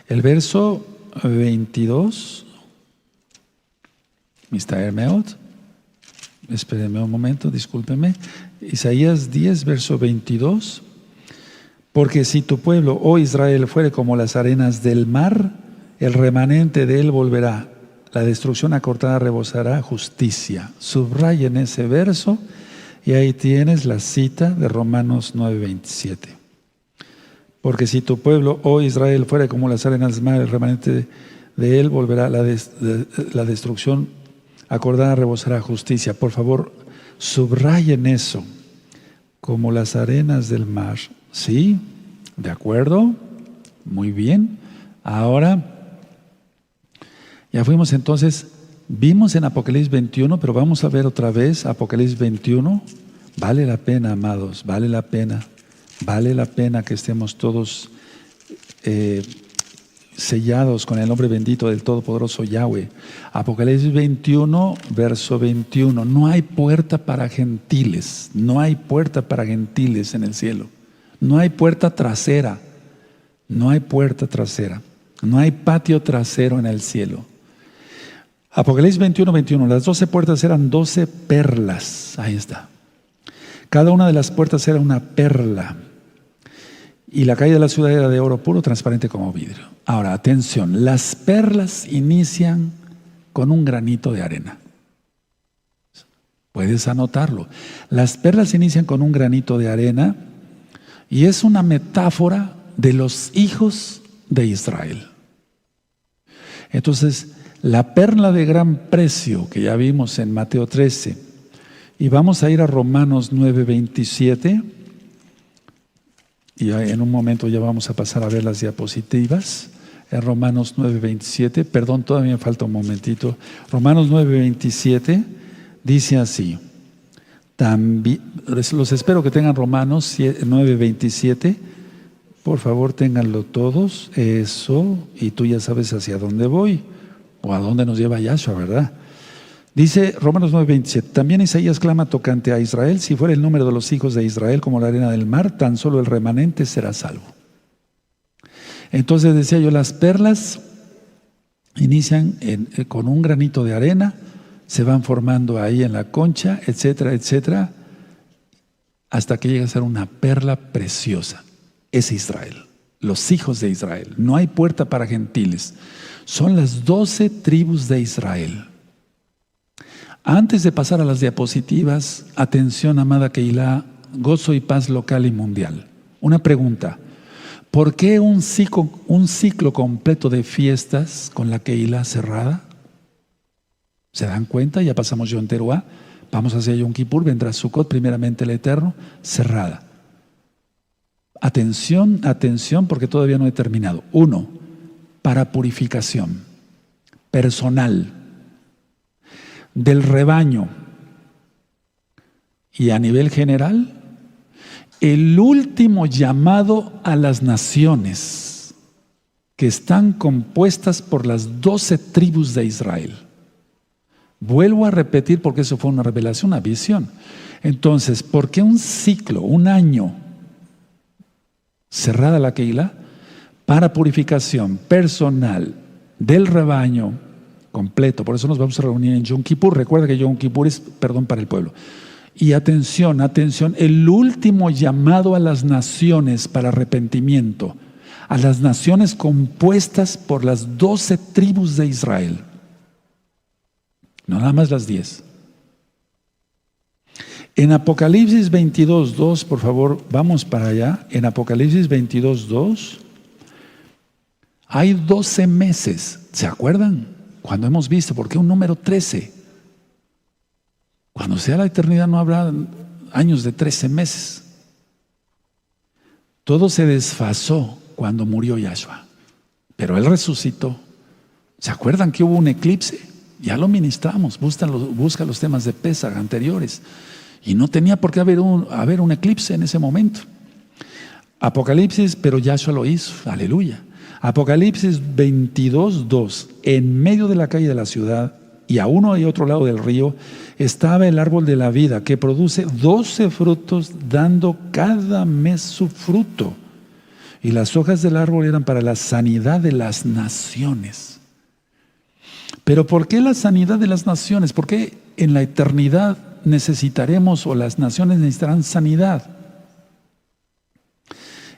el verso 22. Mr. Meot, espérenme un momento, discúlpeme. Isaías 10, verso 22. Porque si tu pueblo, oh Israel, fuere como las arenas del mar, el remanente de él volverá. La destrucción acortada rebosará justicia. Subrayen ese verso y ahí tienes la cita de Romanos 9:27. Porque si tu pueblo, oh Israel, fuere como las arenas del mar, el remanente de él volverá. La destrucción acordada rebosará justicia. Por favor, subrayen eso. Como las arenas del mar. ¿Sí? ¿De acuerdo? Muy bien. Ahora, ya fuimos entonces, vimos en Apocalipsis 21, pero vamos a ver otra vez Apocalipsis 21. Vale la pena, amados, vale la pena. Vale la pena que estemos todos sellados con el nombre bendito del Todopoderoso Yahweh. Apocalipsis 21, verso 21. No hay puerta para gentiles. No hay puerta para gentiles en el cielo. No hay puerta trasera. No hay puerta trasera. No hay patio trasero en el cielo. Apocalipsis 21, 21. Las 12 puertas eran 12 perlas. Ahí está. Cada una de las puertas era una perla. Y la calle de la ciudad era de oro puro, transparente como vidrio. Ahora, atención. Las perlas inician con un granito de arena. Puedes anotarlo. Las perlas inician con un granito de arena y es una metáfora de los hijos de Israel. Entonces, la perla de gran precio que ya vimos en Mateo 13, y vamos a ir a Romanos 9:27, y en un momento ya vamos a pasar a ver las diapositivas. En Romanos 9:27, perdón, todavía me falta un momentito. Romanos 9:27 dice así. También, los espero que tengan Romanos 9:27. Por favor, ténganlo todos. Eso, y tú ya sabes hacia dónde voy o a dónde nos lleva Yahshua, ¿verdad? Dice Romanos 9:27. También Isaías clama tocante a Israel: si fuera el número de los hijos de Israel como la arena del mar, tan solo el remanente será salvo. Entonces decía yo, las perlas inician con un granito de arena, se van formando ahí en la concha, etcétera, etcétera, hasta que llega a ser una perla preciosa. Es Israel, los hijos de Israel. No hay puerta para gentiles. Son las 12 tribus de Israel. Antes de pasar a las diapositivas, atención, amada Keilah, gozo y paz local y mundial. Una pregunta: ¿por qué un ciclo completo de fiestas con la Keilah cerrada? ¿Se dan cuenta? Ya pasamos Yom Teruah, vamos hacia Yom Kippur, vendrá Sukkot, primeramente el Eterno, cerrada. Atención, atención, porque todavía no he terminado. 1, para purificación personal del rebaño y a nivel general, el último llamado a las naciones que están compuestas por las 12 tribus de Israel. Vuelvo a repetir porque eso fue una revelación, una visión. Entonces, ¿por qué un ciclo, un año cerrada la Keilah? Para purificación personal del rebaño completo. Por eso nos vamos a reunir en Yom Kippur. Recuerda que Yom Kippur es perdón para el pueblo. Y atención, atención, el último llamado a las naciones para arrepentimiento, a las naciones compuestas por las 12 tribus de Israel. No nada más las 10. En Apocalipsis 22:2, por favor, vamos para allá. En Apocalipsis 22:2 hay 12 meses. ¿Se acuerdan? Cuando hemos visto, ¿por qué un número 13? Cuando sea la eternidad no habrá años de 13 meses. Todo se desfasó cuando murió Yahshua, pero Él resucitó. ¿Se acuerdan que hubo un eclipse? Ya lo ministramos, busca los temas de Pesaj anteriores. Y no tenía por qué haber un eclipse en ese momento. Apocalipsis, pero Yahshua lo hizo, aleluya. Apocalipsis 22:2, en medio de la calle de la ciudad y a uno y otro lado del río estaba el árbol de la vida que produce 12 frutos, dando cada mes su fruto. Y las hojas del árbol eran para la sanidad de las naciones. Pero ¿por qué la sanidad de las naciones? ¿Por qué en la eternidad necesitaremos o las naciones necesitarán sanidad?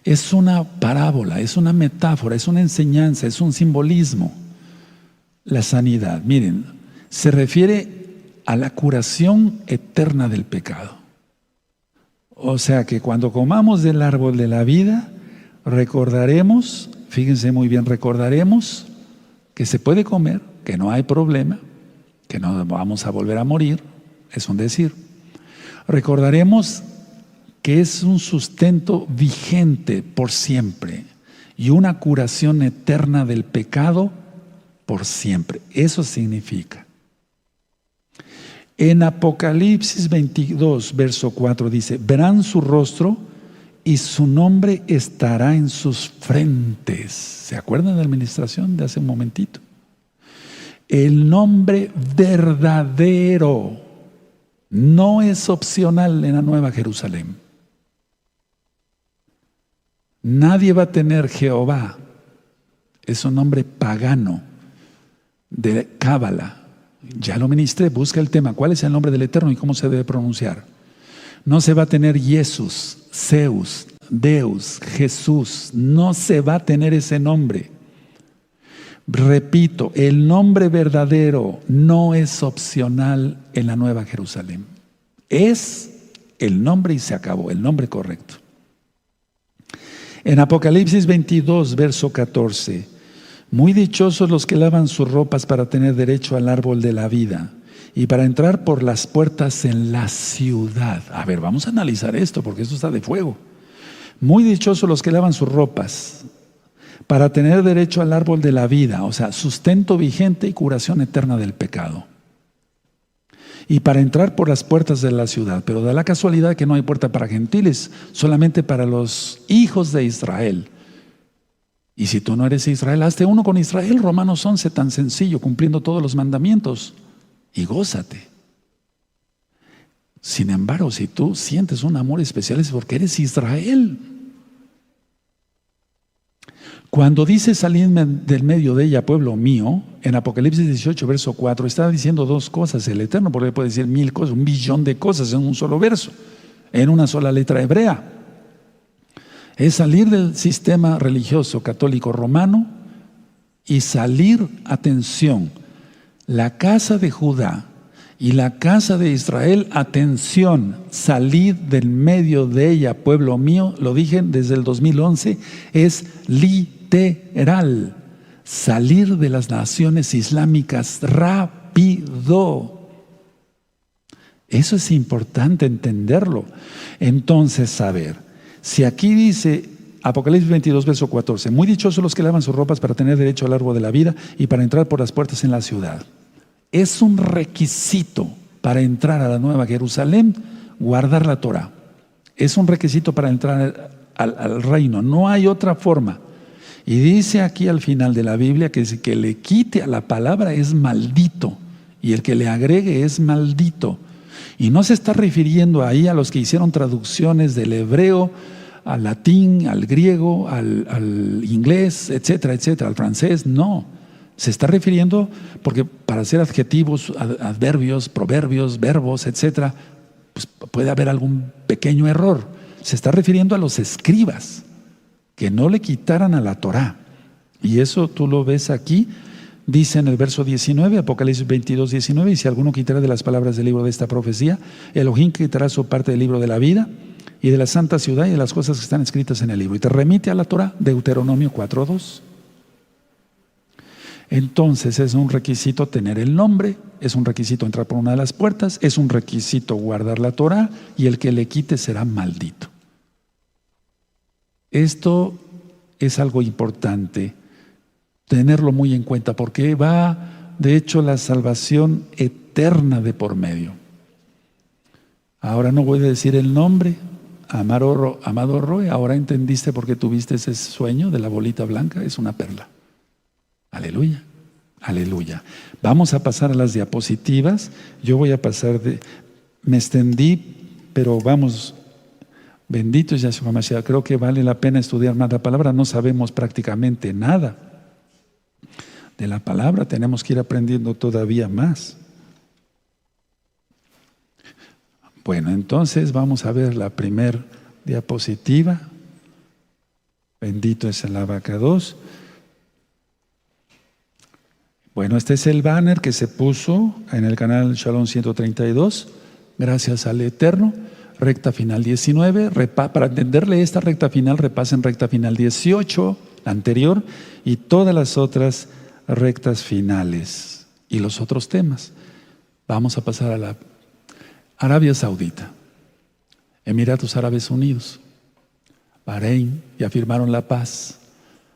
Es una parábola, es una metáfora, es una enseñanza, es un simbolismo. La sanidad, miren, se refiere a la curación eterna del pecado. O sea que cuando comamos del árbol de la vida, recordaremos, fíjense muy bien, recordaremos que se puede comer, que no hay problema, que no vamos a volver a morir, es un decir. Recordaremos que es un sustento vigente por siempre y una curación eterna del pecado por siempre. Eso significa. En Apocalipsis 22, verso 4 dice, verán su rostro y su nombre estará en sus frentes. ¿Se acuerdan de la administración de hace un momentito? El nombre verdadero no es opcional en la Nueva Jerusalén. Nadie va a tener Jehová. Es un nombre pagano de Cábala. Ya lo ministré, busca el tema. ¿Cuál es el nombre del Eterno y cómo se debe pronunciar? No se va a tener Jesús, Zeus, Deus, Jesús. No se va a tener ese nombre. Repito, el nombre verdadero no es opcional en la Nueva Jerusalén. Es el nombre y se acabó, el nombre correcto. En Apocalipsis 22, verso 14, muy dichosos los que lavan sus ropas para tener derecho al árbol de la vida y para entrar por las puertas en la ciudad. A ver, vamos a analizar esto porque esto está de fuego. Muy dichosos los que lavan sus ropas para tener derecho al árbol de la vida, o sea, sustento vigente y curación eterna del pecado. Y para entrar por las puertas de la ciudad. Pero da la casualidad que no hay puerta para gentiles, solamente para los hijos de Israel. Y si tú no eres Israel, hazte uno con Israel. Romanos 11, tan sencillo, cumpliendo todos los mandamientos. Y gózate. Sin embargo, si tú sientes un amor especial es porque eres Israel. Cuando dice salidme del medio de ella, pueblo mío, en Apocalipsis 18, verso 4, está diciendo dos cosas el Eterno, porque puede decir 1000 cosas, 1.000.000 de cosas en un solo verso, en una sola letra hebrea. Es salir del sistema religioso católico romano y salir, atención, la casa de Judá y la casa de Israel, atención, salid del medio de ella, pueblo mío, lo dije desde el 2011, es literal, salir de las naciones islámicas rápido. Eso es importante entenderlo. Entonces, a ver, si aquí dice Apocalipsis 22, verso 14, muy dichosos los que lavan sus ropas para tener derecho al árbol de la vida y para entrar por las puertas en la ciudad. Es un requisito para entrar a la Nueva Jerusalén, guardar la Torah. Es un requisito para entrar al reino, no hay otra forma. Y dice aquí al final de la Biblia que el que le quite a la palabra es maldito y el que le agregue es maldito. Y no se está refiriendo ahí a los que hicieron traducciones del hebreo al latín, al griego, al inglés, etcétera, etcétera, al francés, no. Se está refiriendo, porque para hacer adjetivos, adverbios, proverbios, verbos, etcétera, pues puede haber algún pequeño error. Se está refiriendo a los escribas, que no le quitaran a la Torah. Y eso tú lo ves aquí, dice en el verso 19, Apocalipsis 22, 19, y si alguno quitara de las palabras del libro de esta profecía, Elohim quitará su parte del libro de la vida y de la santa ciudad y de las cosas que están escritas en el libro. Y te remite a la Torah, Deuteronomio 4:2. Entonces es un requisito tener el nombre, es un requisito entrar por una de las puertas, es un requisito guardar la Torah y el que le quite será maldito. Esto es algo importante, tenerlo muy en cuenta porque va, de hecho, la salvación eterna de por medio. Ahora no voy a decir el nombre. Amado Roe, ahora entendiste por qué tuviste ese sueño de la bolita blanca. Es una perla. Aleluya, aleluya. Vamos a pasar a las diapositivas. Yo voy a pasar me extendí, pero vamos, bendito es Yahshua Mashiach. Creo que vale la pena estudiar más la palabra. No sabemos prácticamente nada de la palabra. Tenemos que ir aprendiendo todavía más. Bueno, entonces vamos a ver la primer diapositiva. Bendito es el abacados. Bueno, este es el banner que se puso en el canal Shalom 132. Gracias al Eterno. Recta final 19. Para entenderle esta recta final, repasen recta final 18, la anterior, y todas las otras rectas finales y los otros temas. Vamos a pasar a la Arabia Saudita, Emiratos Árabes Unidos, Bahrein, ya firmaron la paz.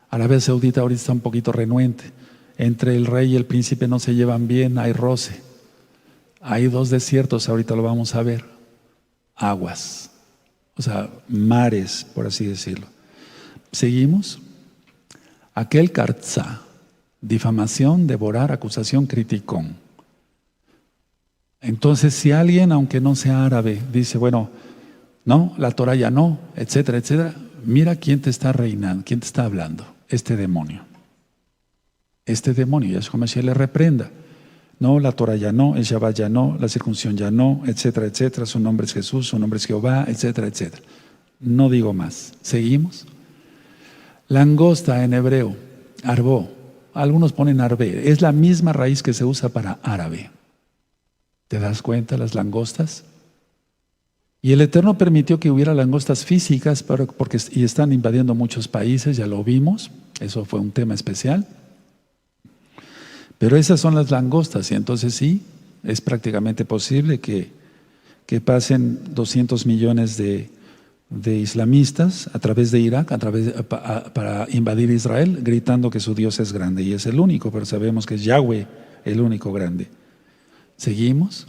Arabia Saudita ahorita está un poquito renuente. Entre el rey y el príncipe no se llevan bien, hay roce. Hay 2 desiertos, ahorita lo vamos a ver. Aguas, o sea, mares, por así decirlo. Seguimos. Aquel Kartzá, difamación, devorar, acusación, criticón. Entonces, si alguien, aunque no sea árabe, dice, bueno, no, la Torah ya no, etcétera, etcétera, mira quién te está reinando, quién te está hablando, este demonio. Este demonio, Yahshua Mashiach le reprenda. No, la Torah ya no, el Shabbat ya no, la circuncisión ya no, etcétera, etcétera, su nombre es Jesús, su nombre es Jehová, etcétera, etcétera. No digo más. ¿Seguimos? Langosta en hebreo, arbó. Algunos ponen arbé. Es la misma raíz que se usa para árabe. ¿Te das cuenta las langostas? Y el Eterno permitió que hubiera langostas físicas porque están invadiendo muchos países, ya lo vimos, eso fue un tema especial. Pero esas son las langostas y entonces sí, es prácticamente posible que pasen 200 millones de islamistas a través de Irak, para invadir Israel, gritando que su Dios es grande y es el único, pero sabemos que es Yahweh el único grande. ¿Seguimos?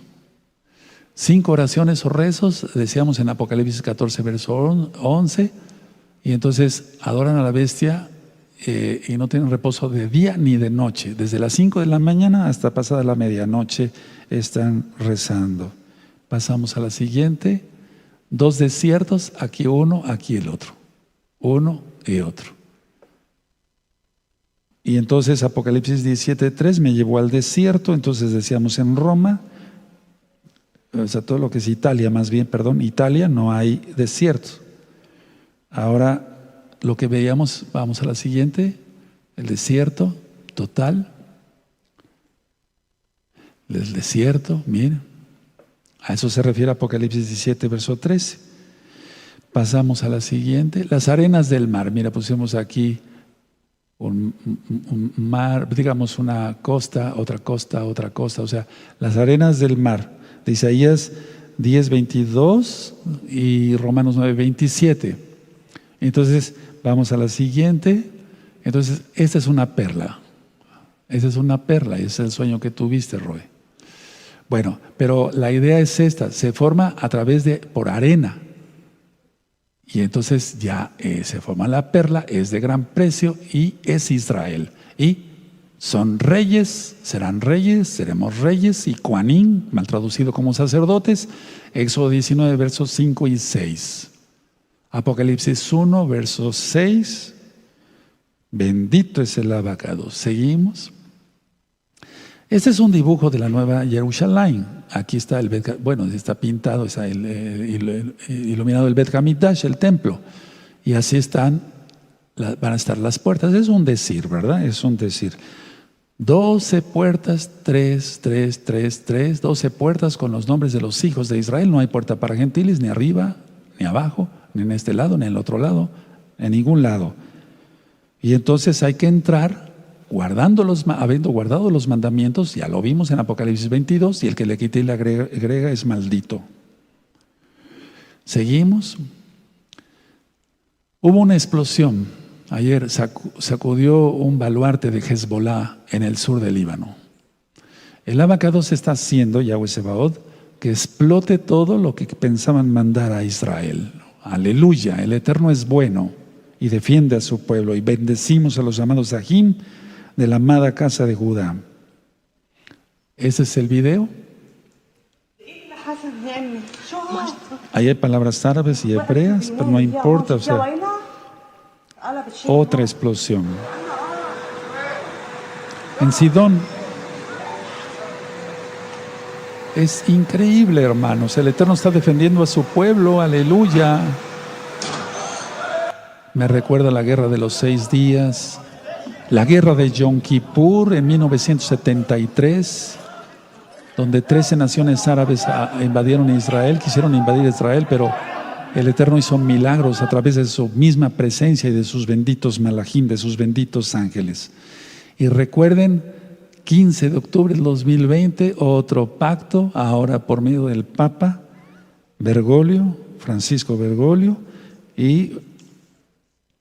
5 oraciones o rezos, decíamos en Apocalipsis 14, verso 11, y entonces adoran a la bestia y no tienen reposo de día ni de noche. Desde las 5 de la mañana hasta pasada la medianoche están rezando. Pasamos a la siguiente. 2 desiertos, aquí uno, aquí el otro. Uno y otro. Y entonces Apocalipsis 17:3 me llevó al desierto. Entonces decíamos en Roma, o sea, todo lo que es Italia, más bien, perdón, Italia no hay desiertos. Ahora lo que veíamos, vamos a la siguiente, el desierto total. El desierto, miren, a eso se refiere Apocalipsis 17, verso 13. Pasamos a la siguiente, las arenas del mar. Mira, pusimos aquí un mar, digamos una costa, otra costa, otra costa, o sea, las arenas del mar, de Isaías 10, 22 y Romanos 9, 27. Entonces, vamos a la siguiente. Entonces, esta es una perla. Esa es una perla, ese es el sueño que tuviste, Roy. Bueno, pero la idea es esta, se forma a través por arena. Y entonces ya se forma la perla, es de gran precio y es Israel. Y son reyes, serán reyes, seremos reyes, y Kohanim, mal traducido como sacerdotes. Éxodo 19, versos 5 y 6. Apocalipsis 1, verso 6. Bendito es el abacado. Seguimos. Este es un dibujo de la Nueva Jerusalén. Aquí está está pintado, está iluminado el Bet Hamikdash, el templo. Y así van a estar las puertas. Es un decir, ¿verdad? Es un decir. 12 puertas, 3, 3, 3, 3. 12 puertas con los nombres de los hijos de Israel. No hay puerta para gentiles, ni arriba, ni abajo, ni en este lado, ni en el otro lado, en ningún lado. Y entonces hay que entrar habiendo guardado los mandamientos, ya lo vimos en Apocalipsis 22, y el que le quite y le agrega es maldito. Seguimos. Hubo una explosión. Ayer sacudió un baluarte de Hezbollah en el sur del Líbano. El abacados está haciendo, Yahweh Sebaot, que explote todo lo que pensaban mandar a Israel. Aleluya, el Eterno es bueno y defiende a su pueblo, y bendecimos a los amados Sahim de la amada casa de Judá. Ese es el video. Ahí hay palabras árabes y hebreas, pero no importa, o sea, otra explosión. En Sidón es increíble, hermanos. El Eterno está defendiendo a su pueblo, aleluya. Me recuerda la guerra de los 6 días, la guerra de Yom Kippur en 1973, donde 13 naciones árabes invadieron Israel, quisieron invadir Israel, pero el Eterno hizo milagros a través de su misma presencia y de sus benditos malajim, de sus benditos ángeles. Y recuerden, 15 de octubre del 2020, otro pacto, ahora por medio del Papa Bergoglio, Francisco Bergoglio, y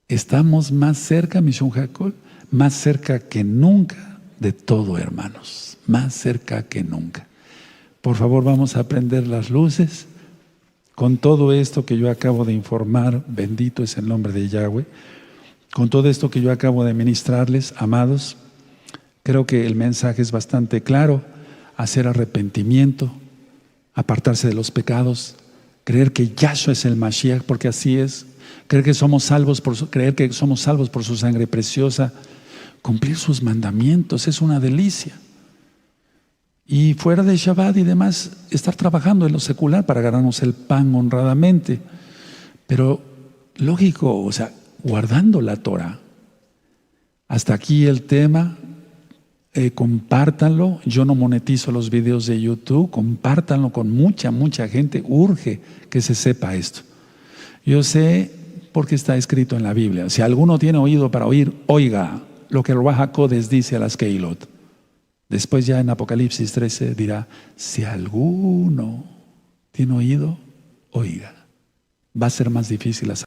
estamos más cerca, Misión Jacob, más cerca que nunca de todo, hermanos, más cerca que nunca. Por favor, vamos a prender las luces. Con todo esto que yo acabo de informar, bendito es el nombre de Yahweh, con todo esto que yo acabo de ministrarles, amados, creo que el mensaje es bastante claro: hacer arrepentimiento, apartarse de los pecados, creer que Yahshua es el Mashiach, porque así es, creer que somos salvos por su sangre preciosa, cumplir sus mandamientos, es una delicia. Y fuera de Shabbat y demás, estar trabajando en lo secular para ganarnos el pan honradamente. Pero lógico, o sea, guardando la Torah. Hasta aquí el tema. Compártanlo. Yo no monetizo los videos de YouTube. Compártanlo con mucha gente. Urge que se sepa esto. Yo sé porque está escrito en la Biblia. Si alguno tiene oído para oír, oiga lo que el Ruach HaKodesh dice a las Keilot. Después ya en Apocalipsis 13 dirá: si alguno tiene oído, oiga. Va a ser más difícil hacer.